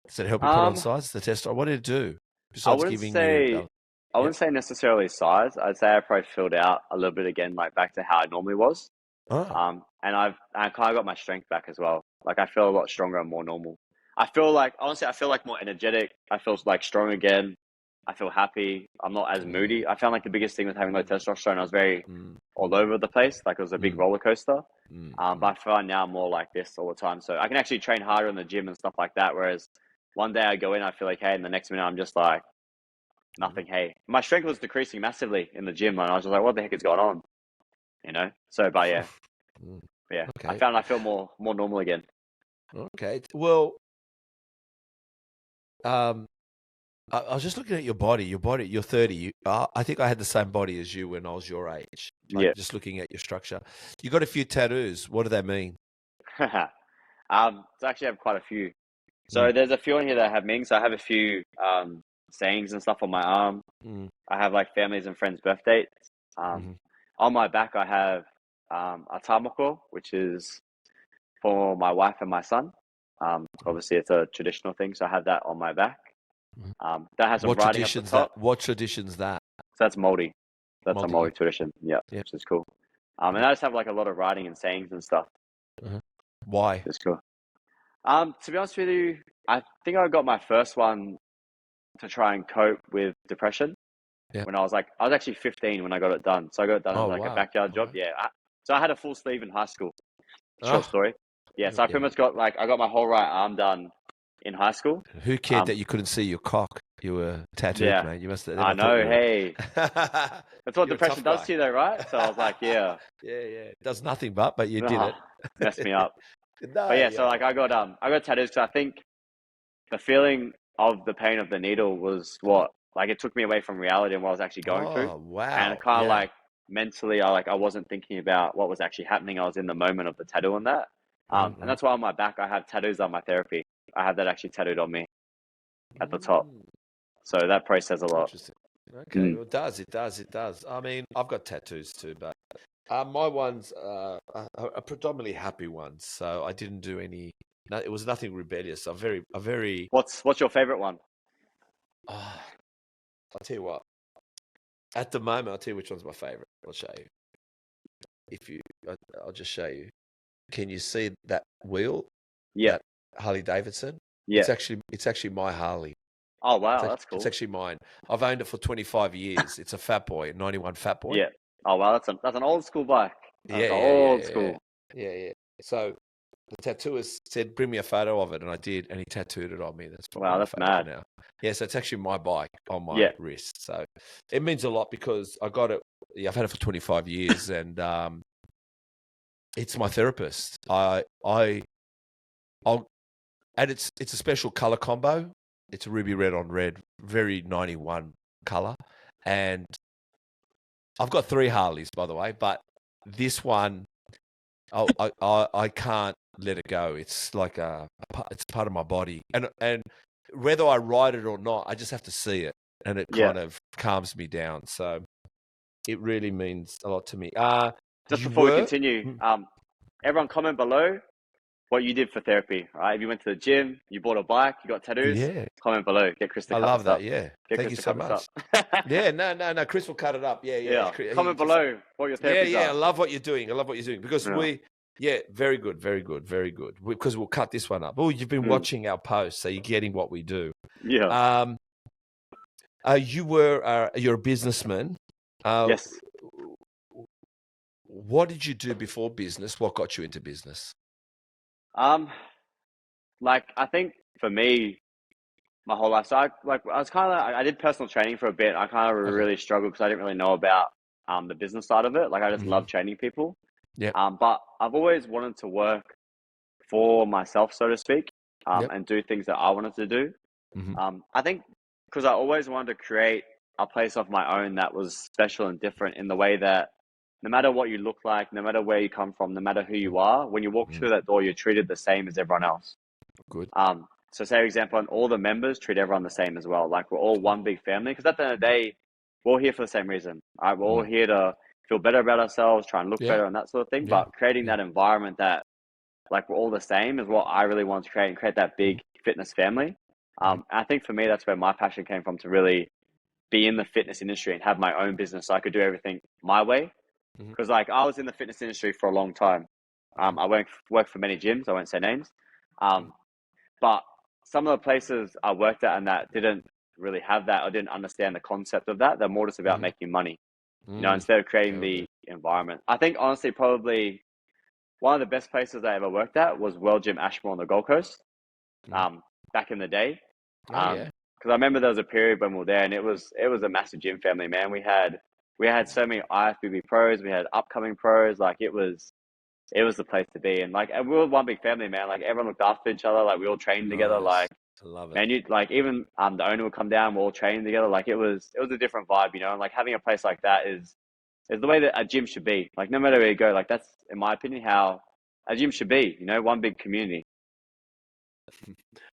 Does it help you put on Um, size? The testosterone. What did it do I besides wouldn't giving you? say I Yep. wouldn't say necessarily size. I'd say I probably filled out a little bit again, like back to how I normally was. Oh. And I kind of got my strength back as well. Like I feel a lot stronger and more normal. I feel like honestly, I feel like more energetic. I feel like strong again. I feel happy. I'm not as Mm, moody. I found like the biggest thing with having low mm, testosterone, I was very mm, all mm, over the place. Like it was a big mm, roller coaster. mm, But mm, I find now I'm more like this all the time. So I can actually train harder in the gym and stuff like that. Whereas one day I go in, I feel like, hey, and the next minute I'm just like, mm, nothing. Hey, my strength was decreasing massively in the gym, and I was just like, what the heck is going on? You know. So, but mm. yeah, I Okay. found I feel more normal again. Okay. Well, um, I was just looking at your body. Your body. You're 30. I think I had the same body as you when I was your age. Like Yeah. just looking at your structure. You got a few tattoos. What do they mean? So I actually have quite a few. Mm, So there's a few on here that have meanings. So I have a few sayings and stuff on my arm. mm, I have like families and friends' birth dates. Um, mm, on my back, I have a tamako, which is for my wife and my son. Obviously, it's a traditional thing, so I have that on my back. mm. That has some What writing up the traditions that? top. What traditions that? So that's Māori. That's a Multi. Māori tradition. Yeah, Yeah. which is cool. And Yeah. I just have like a lot of writing and sayings and stuff. Uh-huh. Why? It's cool. To be honest with you, I think I got my first one to try and cope with depression Yeah. when I was actually 15 when I got it done. So I got it done as Oh like a wow. backyard job. Okay. Yeah. So I had a full sleeve in high school. Short Ah. story. Yeah. So I Yeah. pretty much got I got my whole right arm done in high school. Who cared Um, that you couldn't see your cock? You were tattooed, yeah. mate. You must have. I Everyone thought know. you were. Hey, that's what You're a depression tough does guy. to you, though, right? So I was like, yeah, Yeah. It does nothing but you did nah, it. messed me up. But No, yeah, so yeah. like I got tattoos because I think the feeling of the pain of the needle was what like it took me away from reality and what I was actually going through, Oh and it wow. kind of Yeah. like mentally I wasn't thinking about what was actually happening. I was in the moment of the tattoo and that, and Uh-huh. that's why on my back I have tattoos on my therapy. I have that actually tattooed on me at the top, Mm, so that probably says a lot. interesting. Okay. Mm. Well, it does. It does. It does. I mean, I've got tattoos too, but my ones are predominantly happy ones. So I didn't do any. No, it was nothing rebellious. A very. What's your favorite one? Ah, I'll tell you what. At the moment, I'll tell you which one's my favorite. I'll show you. If you, I'll just show you. Can you see that wheel? Yeah, That Harley Davidson? yeah. It's actually my Harley. Oh wow, that's It's cool. actually mine. I've owned it for 25 years. It's a Fat Boy, 91 Fat Boy. Yeah. Oh wow, that's an old school bike. That's old school. Yeah. So the tattooist said, "Bring me a photo of it," and I did, and he tattooed it on me. That's probably Wow, my that's favorite mad. now. Yeah, so it's actually my bike on my Yeah. wrist. So it means a lot because I got it. Yeah, I've had it for 25 years, and it's my therapist. I'll, and it's a special color combo. It's a ruby red on red, very 91 color, and I've got 3 Harleys, by the way, but this one, I can't let it go. It's like it's part of my body, and whether I ride it or not, I just have to see it, and it Yeah. kind of calms me down. So it really means a lot to me. Just You before we were, continue, everyone comment below what you did for therapy. All right, if you went to the gym, you bought a bike, you got tattoos, yeah, comment below. Get Chris to I cut love this that. up. Yeah, Get thank Chris you to so cut this up. much. Yeah, no, Chris will cut it up. Yeah. Yeah. Comment below what your therapies I are. love what you're doing. Because Yeah. very good, because we'll cut this one up. Oh, you've been watching our posts, so you're getting what we do. Yeah. You're a businessman. Yes. What did you do before business? What got you into business? Like I think for me, my whole life. So I was kind of I did personal training for a bit. I kind of Okay. really struggled because I didn't really know about the business side of it. Like I just Mm-hmm. love training people. Yep. But I've always wanted to work for myself, so to speak, Yep. and do things that I wanted to do. Mm-hmm. I think because I always wanted to create a place of my own that was special and different in the way that no matter what you look like, no matter where you come from, no matter who you are, when you walk through that door, you're treated the same as everyone else. Good. So say, for example, and all the members treat everyone the same as well. Like we're all one big family, because at the end of the day, we're all here for the same reason. All right, we're all here to feel better about ourselves, try and look better and that sort of thing. Yeah. But creating that environment that like we're all the same is what I really want to create, and create that big fitness family. I think for me, that's where my passion came from, to really be in the fitness industry and have my own business so I could do everything my way. Because like I was in the fitness industry for a long time. I worked for many gyms. I won't say names. But some of the places I worked at and that didn't really have that, or didn't understand the concept of that. They're more just about making money, instead of creating the environment. I think honestly, probably one of the best places I ever worked at was World Gym Ashmore on the Gold Coast, back in the day. Because I remember there was a period when we were there, and it was a massive gym family, man. We had so many IFBB pros, we had upcoming pros. Like it was the place to be, and we were one big family, man. Like everyone looked after each other. Like we all trained together. Like I love it. man, you like even the owner would come down. We're all training together. Like it was a different vibe, And like having a place like that is the way that a gym should be. Like no matter where you go, like that's in my opinion how a gym should be. One big community.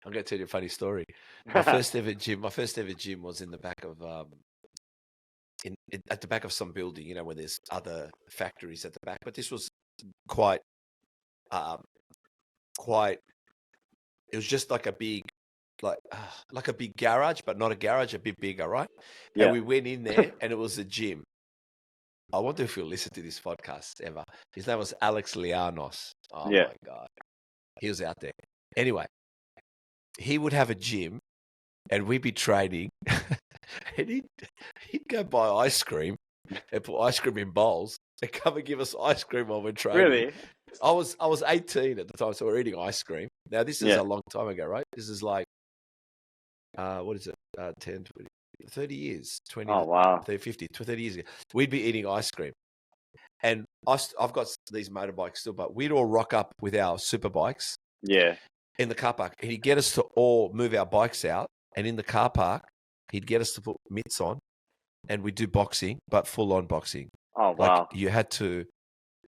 I'm going to tell you a funny story. My first ever gym was in the back of at the back of some building. Where there's other factories at the back, but this was quite. It was just like a big, like a big garage, but not a garage, a bit bigger, right? Yeah. And we went in there, and it was a gym. I wonder if you'll listen to this podcast ever. His name was Alex Lianos. Oh Yeah. my God. He was out there. Anyway, he would have a gym, and we'd be training, and he'd go buy ice cream and put ice cream in bowls and come and give us ice cream while we're training. Really? I was 18 at the time, so we're eating ice cream. Now, this is a long time ago, right? This is like, what is it? 10, 20, 30 years, 20, Oh, wow. 30, 50, 30 years ago. We'd be eating ice cream. And I've got these motorbikes still, but we'd all rock up with our super bikes in the car park. And he'd get us to all move our bikes out. And in the car park, he'd get us to put mitts on. And we'd do boxing, but full-on boxing. Oh, wow. Like you had to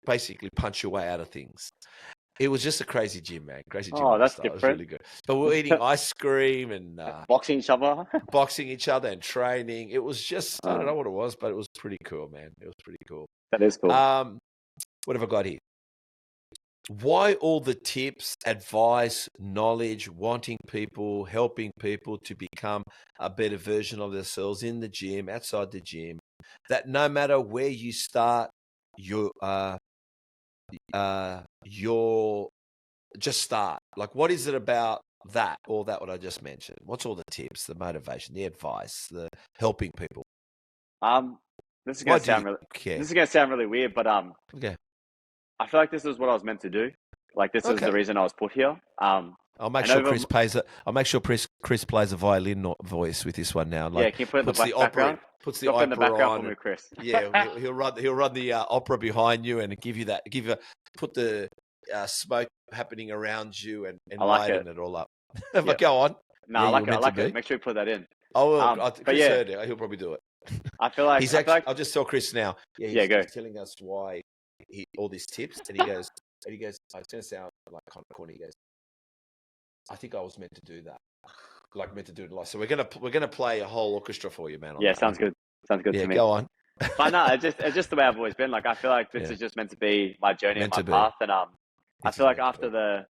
basically punch your way out of things. It was just a crazy gym, man. Crazy gym. Oh, that's lifestyle. different. It was really good. But we're eating ice cream and boxing each other. boxing each other and training. It was just, I don't know what it was, but it was pretty cool, man. It was pretty cool. That is cool. What have I got here? Why all the tips, advice, knowledge, wanting people, helping people to become a better version of themselves in the gym, outside the gym, that no matter where you start, you're just start. Like, what is it about that, all that what I just mentioned? What's all the tips, the motivation, the advice, the helping people? This is gonna sound really weird, but okay. I feel like this is what I was meant to do. Like this is the reason I was put here. I'll make sure Chris plays it. I'll make sure Chris plays a violin voice with this one now. Like, can you put in the background? Puts the opera in the background on. For me, Chris. Yeah, he'll run the opera behind you and put the smoke happening around you and lighten it all up. But go on. No, I like it. Make sure you put that in. Chris heard it. He'll probably do it. I feel like I'll just tell Chris now. Yeah, go. He's telling us why all these tips, and he goes, it's going to sound like kind of corny. He goes, I think I was meant to do that, like meant to do it live. So we're gonna play a whole orchestra for you, man. Yeah, sounds good. Sounds good to me. Go on. But no, it's just the way I've always been. Like I feel like this is just meant to be my journey and my path. And I feel like after the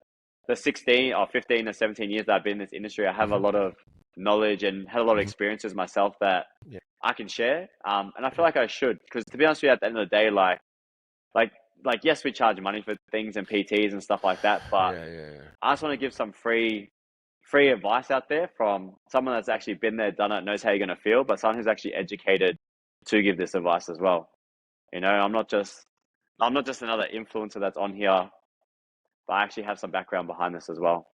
16 or 15 or 17 years that I've been in this industry, I have a lot of knowledge and had a lot of experiences myself that I can share. And I feel like I should, because to be honest with you, at the end of the day, like yes, we charge money for things and PTs and stuff like that, but I just want to give some free advice out there from someone that's actually been there, done it, knows how you're going to feel, but someone who's actually educated to give this advice as well. I'm not just another influencer that's on here, but I actually have some background behind this as well.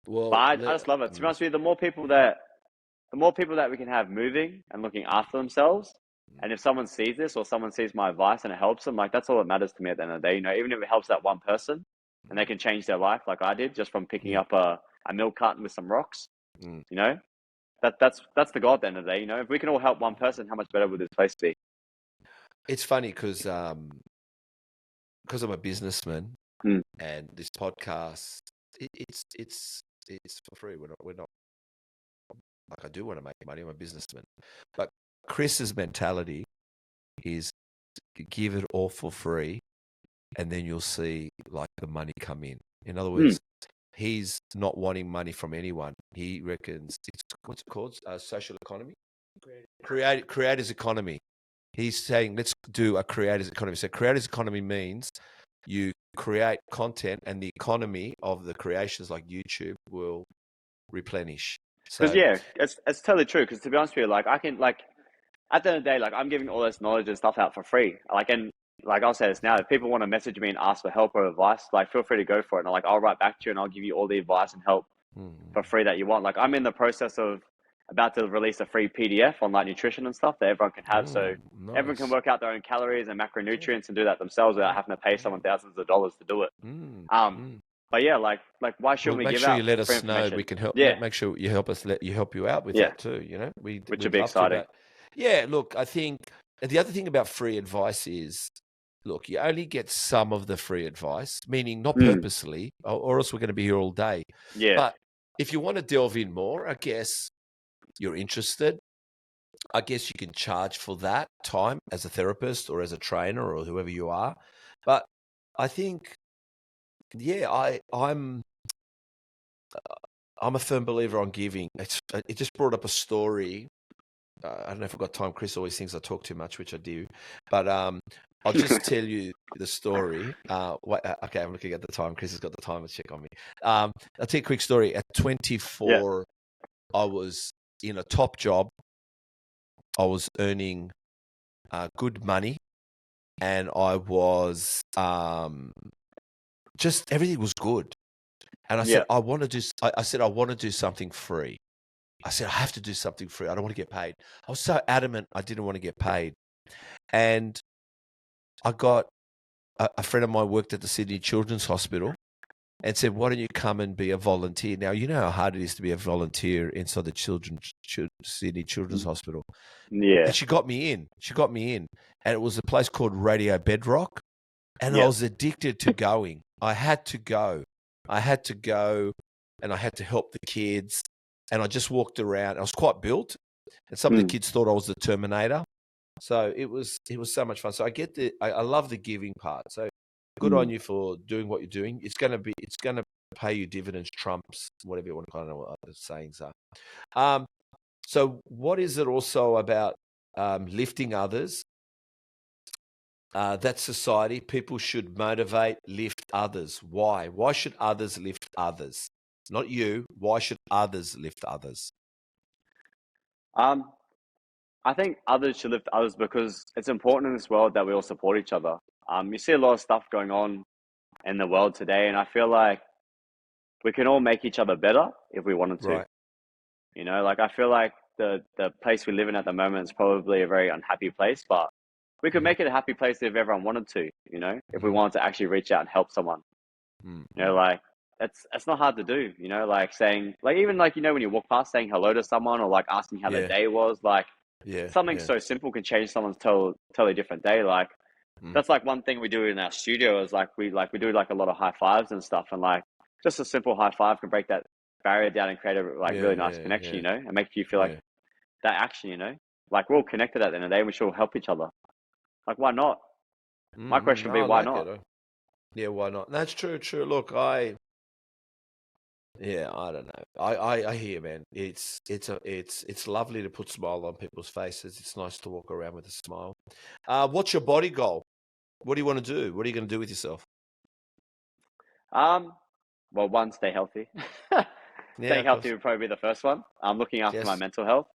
Well, but I just love it. To be honest with you, the more people that we can have moving and looking after themselves, and if someone sees this or someone sees my advice and it helps them, like that's all that matters to me at the end of the day. Even if it helps that one person and they can change their life like I did just from picking up a milk carton with some rocks, that's the goal at the end of the day. If we can all help one person, how much better would this place be? It's funny because I'm a businessman Mm. and this podcast, it's for free. We're not like I do want to make money. I'm a businessman, but Chris's mentality is give it all for free, and then you'll see like the money come in. In other Mm. words, he's not wanting money from anyone. He reckons it's what's it called? Social economy, creators economy. He's saying let's do a creators economy. So creators economy means you create content, and the economy of the creations like YouTube will replenish. Because So yeah, it's totally true. Because to be honest with you, like I can like at the end of the day, like I'm giving all this knowledge and stuff out for free. Like and like I'll say this now, if people want to message me and ask for help or advice, like feel free to go for it. And like I'll write back to you and I'll give you all the advice and help mm, for free that you want. Like I'm in the process of about to release a free PDF on like nutrition and stuff that everyone can have. So everyone can nice. work out their own calories and Yeah, macronutrients and do that themselves without yeah, having to pay yeah. someone thousands of dollars to do it. Mm, Um, mm. but yeah, like why Well, shouldn't we make give sure you out let free us know. We information? can help. Yeah, Make sure you help us. Help you out with yeah, that too. You know, which would we'd be love to. exciting. But yeah, look, I think the other thing about free advice is, look, you only get some of the free advice, meaning not Mm, purposely, or else we're going to be here all day. yeah, But if you want to delve in more, I guess you're interested. I guess you can charge for that time as a therapist or as a trainer or whoever you are. But I think, yeah, I'm a firm believer on giving. It just brought up a story. I don't know if I've got time. Chris always thinks I talk too much, which I do. But I'll just tell you the story. Okay, I'm looking at the time. Chris has got the timer check on me. I'll tell you a quick story. At yeah, 24, I was in a top job. I was earning good money, and I was just everything was good. And I said, yeah. I want to do. I said, I want to do something free. I said, I have to do something free. I don't want to get paid. I was so adamant I didn't want to get paid. And I got a friend of mine worked at the Sydney Children's Hospital and said, why don't you come and be a volunteer? Now, you know how hard it is to be a volunteer inside the Sydney Children's Hospital. Yeah, And she got me in. She got me in. And it was a place called Radio Bedrock. And I yeah, was addicted to going. I had to go. I had to go and I had to help the kids. And I just walked around. I was quite built. And some of the mm, kids thought I was the Terminator. So it was so much fun. So I love the giving part. So good on mm. you for doing what you're doing. It's gonna pay you dividends, trumps, whatever you want to kind of know what the sayings are. So what is it also about lifting others? That society, people should motivate, lift others. Why? Why should others lift others? Not you. Why should others lift others? Um, I think others should lift others because it's important in this world that we all support each other. You see a lot of stuff going on in the world today, and I feel like we can all make each other better if we wanted to. Right. You know, like I feel like the place we live in at the moment is probably a very unhappy place, but we could Mm-hmm. make it a happy place if everyone wanted to. You know, if we Mm-hmm. wanted to actually reach out and help someone. You know, Mm-hmm. like it's not hard to do. You know, like saying like even like you know when you walk past saying hello to someone or like asking how their Yeah. day was, like Yeah. something Yeah. so simple can change someone's totally different day. Like Mm. that's like one thing we do in our studio is like we do like a lot of high fives and stuff, and like just a simple high five can break that barrier down and create a like Yeah. really nice Yeah. connection, Yeah. you know, and make you feel like Yeah. that action, you know, like we're all connected at the end of the day. And we should all help each other. Like why not? My Mm-hmm. question would be I why like not? it. Yeah, why not? That's true. True. Look, yeah, I don't know. I hear, man. It's lovely to put smile on people's faces. It's nice to walk around with a smile. What's your body goal? What do you want to do? What are you going to do with yourself? Um, well, one, stay healthy. Yeah, Staying of healthy course. would probably be the first one. I'm looking after my Yes. mental health.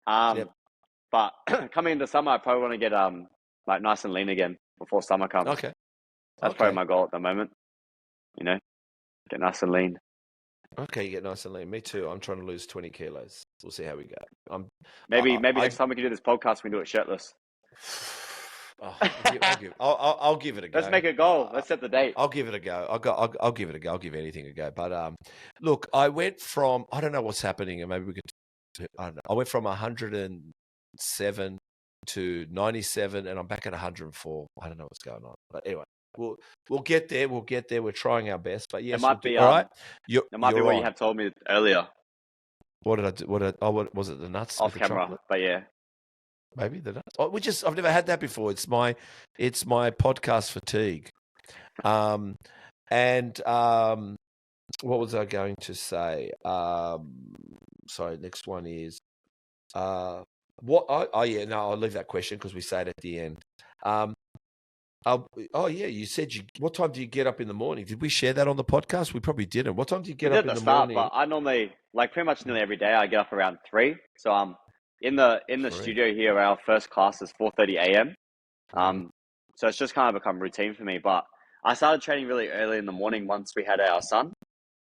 Um, Yep. but coming into summer, I probably want to get like nice and lean again before summer comes. Okay. That's probably Okay. my goal at the moment. You know, get nice and lean. Okay. You get nice and lean. Me too. I'm trying to lose 20 kilos. We'll see how we go. Maybe I next time we can do this podcast, we can do it shirtless. oh, I'll give it a Let's go. make a goal. Let's set the date. I'll give it a go. I'll give it a go. I'll give anything a go. But look, I went from I don't know what's happening, and maybe we could. I don't know. I went from 107 to 97, and I'm back at 104. I don't know what's going on, but anyway, we'll get there. We'll get there. We're trying our best, but yes, It might be all right. it might be You're what on. you have told me earlier What did I do? What was it? The nuts off with the camera, chocolate? but yeah. Maybe the nuts. Oh, I've never had that before. It's my podcast fatigue. What was I going to say? Sorry, next one is I'll leave that question because we say it at the end. You said what time do you get up in the morning? Did we share that on the podcast? We probably didn't. What time do you get up in the morning? But I normally, like pretty much nearly every day, I get up around 3. So I'm in the studio here. Our first class is 4:30 a.m. So it's just kind of become routine for me. But I started training really early in the morning once we had our son,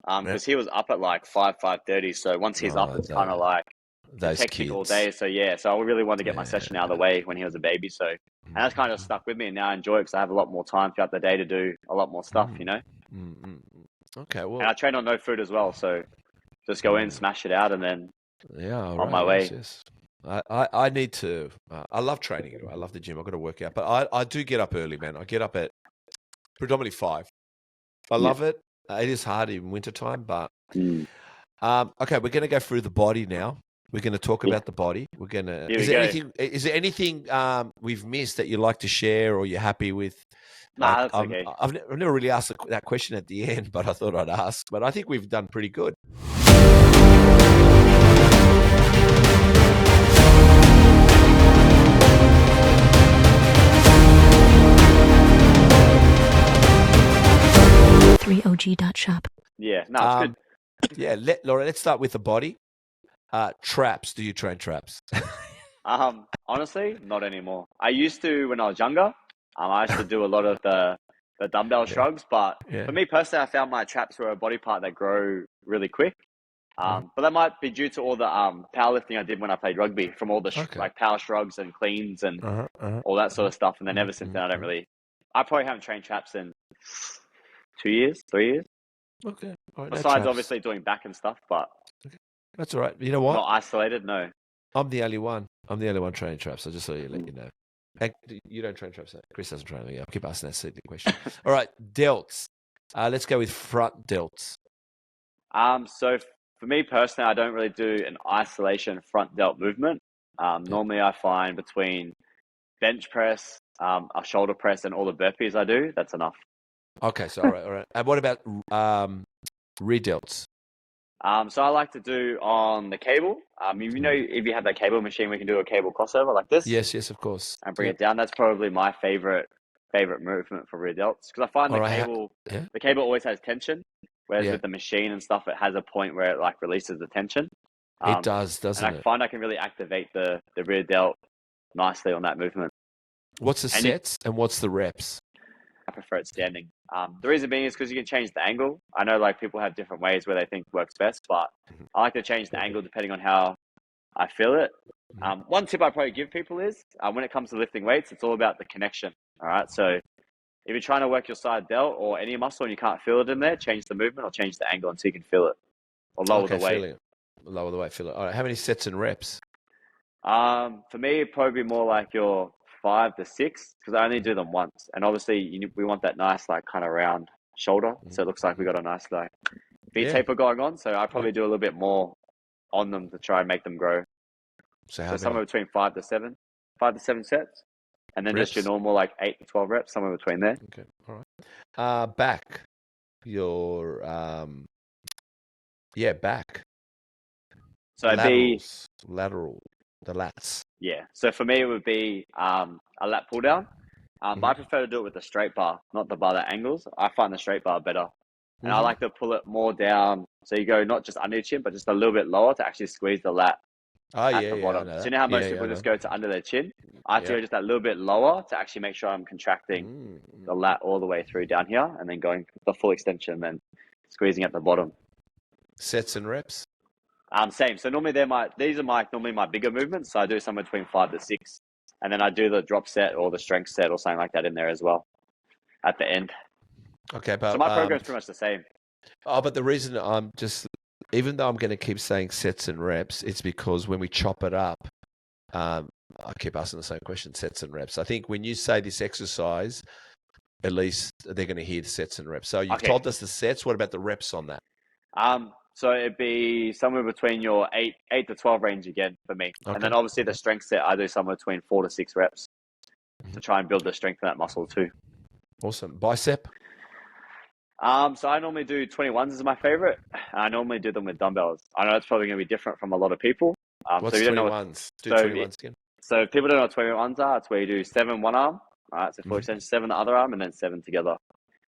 because he was up at like 5:30. So once he's up, it's kind of like hectic all day. So yeah, so I really wanted to get my session out of the way when he was a baby. So, and that's kind of stuck with me, and now I enjoy it because I have a lot more time throughout the day to do a lot more stuff, you know. Okay, well, and I train on no food as well, so just go in, smash it out, and then on my way. Yes. I need to. I love training. I love the gym. I've got to work out, but I do get up early, man. I get up at predominantly 5. I love it. It is hard in wintertime, but okay, we're going to go through the body now. We're going to talk about the body. We're going to. Is there anything we've missed that you'd like to share, or you're happy with? Nah, that's okay. I've never really asked that question at the end, but I thought I'd ask. But I think we've done pretty good. threeog.shop. Yeah, no, it's good. Yeah, Laura, let's start with the body. Traps. Do you train traps? Honestly, not anymore. I used to when I was younger. I used to do a lot of the dumbbell shrugs, but for me personally, I found my traps were a body part that grow really quick. But that might be due to all the powerlifting I did when I played rugby, from all the like power shrugs and cleans and all that sort of stuff. And then ever since then, I probably haven't trained traps in 2 years, 3 years. Okay. All right, besides obviously doing back and stuff, but that's all right. You know what? Not isolated, no. I'm the only one. Training traps. I just thought let you know. And you don't train traps. Chris doesn't train them. I keep asking that silly question. All right, delts. Let's go with front delts. So for me personally, I don't really do an isolation front delt movement. Normally I find between bench press, a shoulder press, and all the burpees I do, that's enough. Okay, so all right. And what about rear delts? So I like to do on the cable. If you have that cable machine, we can do a cable crossover like this. Yes, of course. And bring it down. That's probably my favorite movement for rear delts, because I find the cable always has tension, whereas with the machine and stuff, it has a point where it like releases the tension. It does, doesn't it? And I find I can really activate the rear delt nicely on that movement. What's the sets and what's the reps? I prefer it standing. The reason being is because you can change the angle. I know like people have different ways where they think works best, but I like to change the angle depending on how I feel it. One tip I probably give people is when it comes to lifting weights, it's all about the connection. All right. So if you're trying to work your side delt or any muscle and you can't feel it in there, change the movement or change the angle until you can feel it, or lower the weight. Lower the weight, feel it. All right. How many sets and reps? For me, it'd probably be more like your 5 to 6, because I only do them once, and obviously we want that nice like kind of round shoulder, so it looks like we got a nice like V taper going on. So I probably do a little bit more on them to try and make them grow. So somewhere between 5 to 7 sets, and then reps? Just your normal like 8 to 12 reps, somewhere between there. Okay, all right. Back, your back. So lateral. The lats. Yeah. So for me, it would be a lat pull down. But I prefer to do it with the straight bar, not the bar that angles. I find the straight bar better. And I like to pull it more down. So you go not just under your chin, but just a little bit lower to actually squeeze the lat at the bottom. So you know how most people just go to under their chin? I have to go just that little bit lower to actually make sure I'm contracting the lat all the way through down here, and then going the full extension and then squeezing at the bottom. Sets and reps? Same. So normally these are normally my bigger movements. So I do somewhere between 5 to 6, and then I do the drop set or the strength set or something like that in there as well at the end. Okay, but so my program's pretty much the same. But the reason I'm just, even though I'm going to keep saying sets and reps, it's because when we chop it up, I keep asking the same question, sets and reps. I think when you say this exercise, at least they're going to hear the sets and reps. So you've told us the sets. What about the reps on that? So it'd be somewhere between your 8 to 12 range again for me. Okay. And then obviously the strength set, I do somewhere between 4 to 6 reps to try and build the strength of that muscle too. Awesome. Bicep? So I normally do 21s as my favorite. I normally do them with dumbbells. I know it's probably going to be different from a lot of people. What's so 21s? Do 21s again. So if people don't know what 21s are, it's where you do 7 one arm, right? So 4 extensions, 7 the other arm, and then 7 together.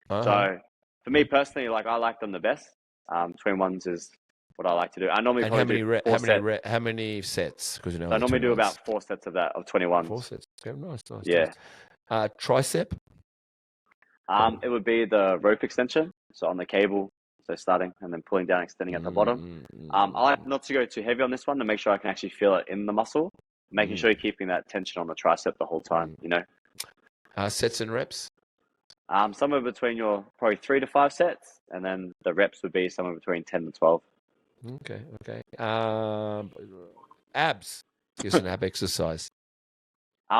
So for me personally, like I like them the best. 21s is what I like to do. I normally how many sets? Because I normally do about 4 sets of that of 21s. 4 sets. Okay, nice. Yeah. Nice. Tricep? It would be the rope extension. So on the cable, so starting and then pulling down, extending at the bottom. I like not to go too heavy on this one to make sure I can actually feel it in the muscle, making sure you're keeping that tension on the tricep the whole time, you know. Sets and reps? Somewhere between your probably 3 to 5 sets, and then the reps would be somewhere between 10 to 12. Okay. Abs. Here's an ab exercise.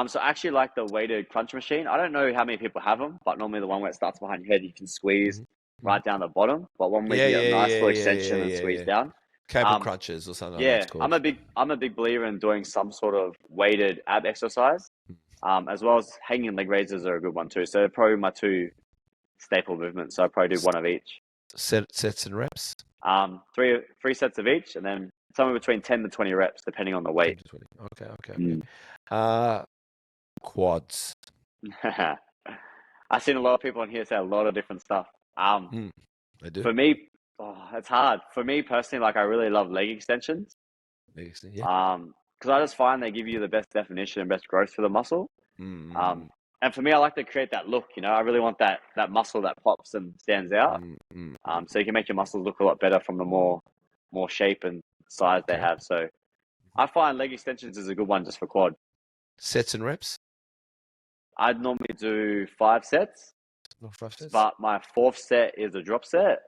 So I actually like the weighted crunch machine. I don't know how many people have them, but normally the one where it starts behind your head, you can squeeze right down the bottom. But one where you get a nice full extension and squeeze down. Cable crunches or something like that. It's called. I'm a big believer in doing some sort of weighted ab exercise, as well as hanging leg raises are a good one too. So probably my 2 staple movements. So I probably do 1 of each. Sets and reps? 3 sets of each, and then somewhere between 10 to 20 reps, depending on the weight. 10 to 20. Okay. Quads. I've seen a lot of people in here say a lot of different stuff. They do. For me, it's hard. For me personally, like I really love leg extensions. Because I just find they give you the best definition and best growth for the muscle. And for me, I like to create that look. You know, I really want that muscle that pops and stands out. So you can make your muscles look a lot better from the more shape and size they have. So I find leg extensions is a good one just for quad. Sets and reps? I'd normally do 5 sets. 5 sets? But my 4th set is a drop set.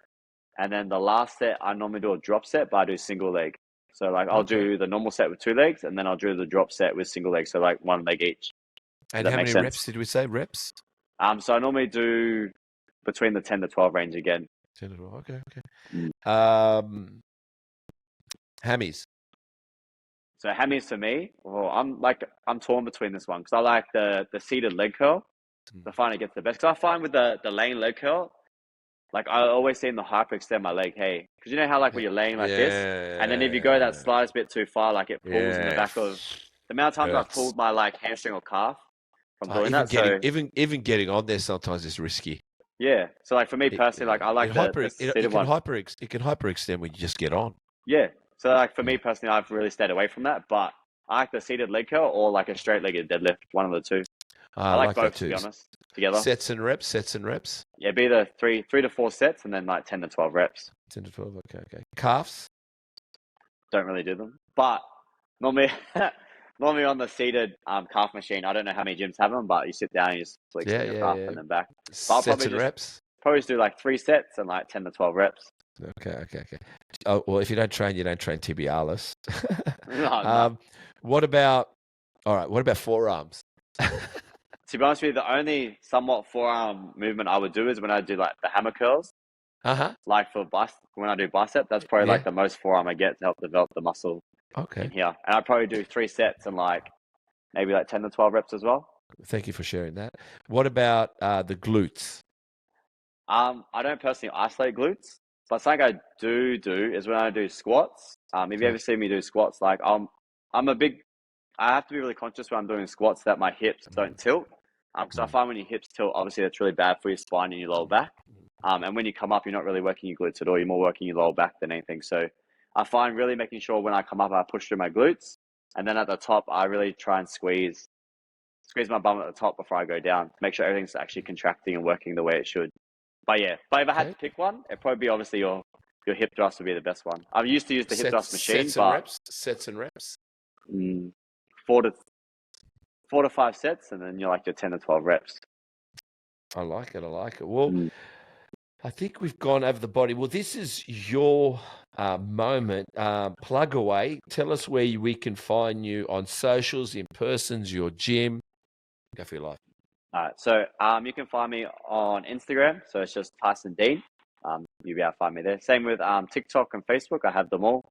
And then the last set, I normally do a drop set, but I do single leg. So like I'll do the normal set with 2 legs, and then I'll do the drop set with single leg. So like 1 leg each. And how many reps did we say? Reps? So I normally do between the 10 to 12 range again. 10 to 12. Okay. Hammies. So hammies for me, I'm torn between this one because I like the seated leg curl. I find it gets the best. Because I find with the laying leg curl, like I always seem to hyperextend my leg. Hey, because you know how like when you're laying like this, and then if you go that slightest bit too far, like it pulls in the back of. The amount of times I've pulled my like hamstring or calf from doing that. Even getting on there sometimes is risky. Yeah. So like for me personally, like I like the seated one. It can hyperextend when you just get on. Yeah. So like for me personally, I've really stayed away from that. But I like the seated leg curl or like a straight-legged deadlift, one of the two. I like both, to be honest, together. Sets and reps. Yeah, be the 3 to 4 sets and then like 10 to 12 reps. 10 to 12, okay. Calves? Don't really do them. But normally on the seated calf machine, I don't know how many gyms have them, but you sit down and you just flex your calf and then back. Sets and reps? Probably just do like 3 sets and like 10 to 12 reps. Okay. Oh, well, if you don't train tibialis. No. What about forearms? To be honest with you, the only somewhat forearm movement I would do is when I do like the hammer curls. Like when I do bicep, that's probably like the most forearm I get to help develop the muscle in here. And I probably do 3 sets and like maybe like 10 to 12 reps as well. Thank you for sharing that. What about the glutes? I don't personally isolate glutes, but something I do is when I do squats. If you ever see me do squats, like I have to be really conscious when I'm doing squats that my hips don't tilt. Because I find when your hips tilt, obviously that's really bad for your spine and your lower back. And when you come up, you're not really working your glutes at all. You're more working your lower back than anything. So I find really making sure when I come up, I push through my glutes. And then at the top, I really try and squeeze my bum at the top before I go down. Make sure everything's actually contracting and working the way it should. But if I had to pick one, it'd probably be obviously your hip thrust would be the best one. I used to use the hip thrust machine, Sets and reps? 4 to 5 sets, and then you're like your 10 to 12 reps. I like it. Well, I think we've gone over the body. Well, this is your moment. Plug away. Tell us where we can find you on socials, in persons, your gym. Go for your life. All right. So you can find me on Instagram. So it's just Tyson Deen. You'll be able to find me there. Same with TikTok and Facebook. I have them all.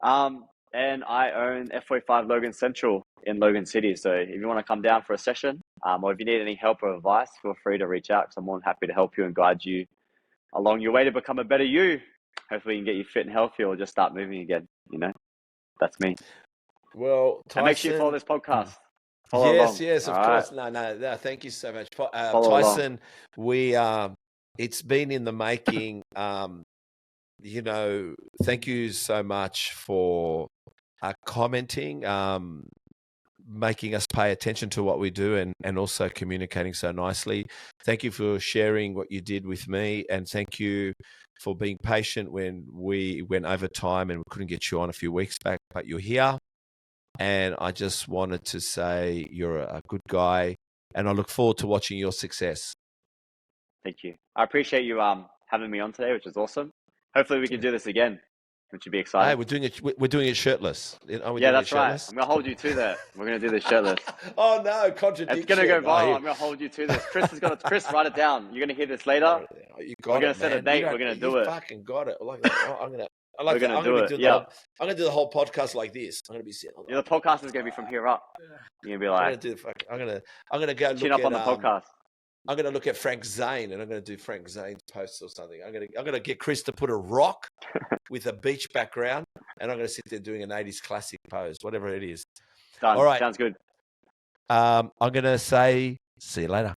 And I own F45 Logan Central in Logan City. So if you want to come down for a session, or if you need any help or advice, feel free to reach out, because I'm more than happy to help you and guide you along your way to become a better you. Hopefully, you can get you fit and healthy, or just start moving again. That's me. Well, Tyson, And make sure you follow this podcast. Follow yes, along. of All course. right. No. Thank you so much, Follow Tyson. along. It's been in the making. Thank you so much for commenting, making us pay attention to what we do, and also communicating so nicely. Thank you for sharing what you did with me, and thank you for being patient when we went over time and we couldn't get you on a few weeks back, but you're here. And I just wanted to say you're a good guy, and I look forward to watching your success. Thank you. I appreciate you having me on today, which is awesome. Hopefully we can do this again, which would be exciting. Hey, we're doing it shirtless. Are we Yeah, doing that's it shirtless? right. I'm gonna hold you to that. We're gonna do this shirtless. Oh no, contradiction. It's gonna go viral. I'm gonna hold you to this. Chris, write it down. You're gonna hear this later. We're gonna set a date. We're gonna do it. Fucking got it. I'm gonna do the whole podcast like this. I'm gonna be sitting. The podcast is gonna be from here up. You're gonna be like, I'm gonna go tune look up on the podcast. I'm gonna look at Frank Zane, and I'm gonna do Frank Zane's posts or something. I'm gonna get Chris to put a rock with a beach background, and I'm gonna sit there doing an 80s classic pose, whatever it is. Done. All right, sounds good. I'm gonna say see you later.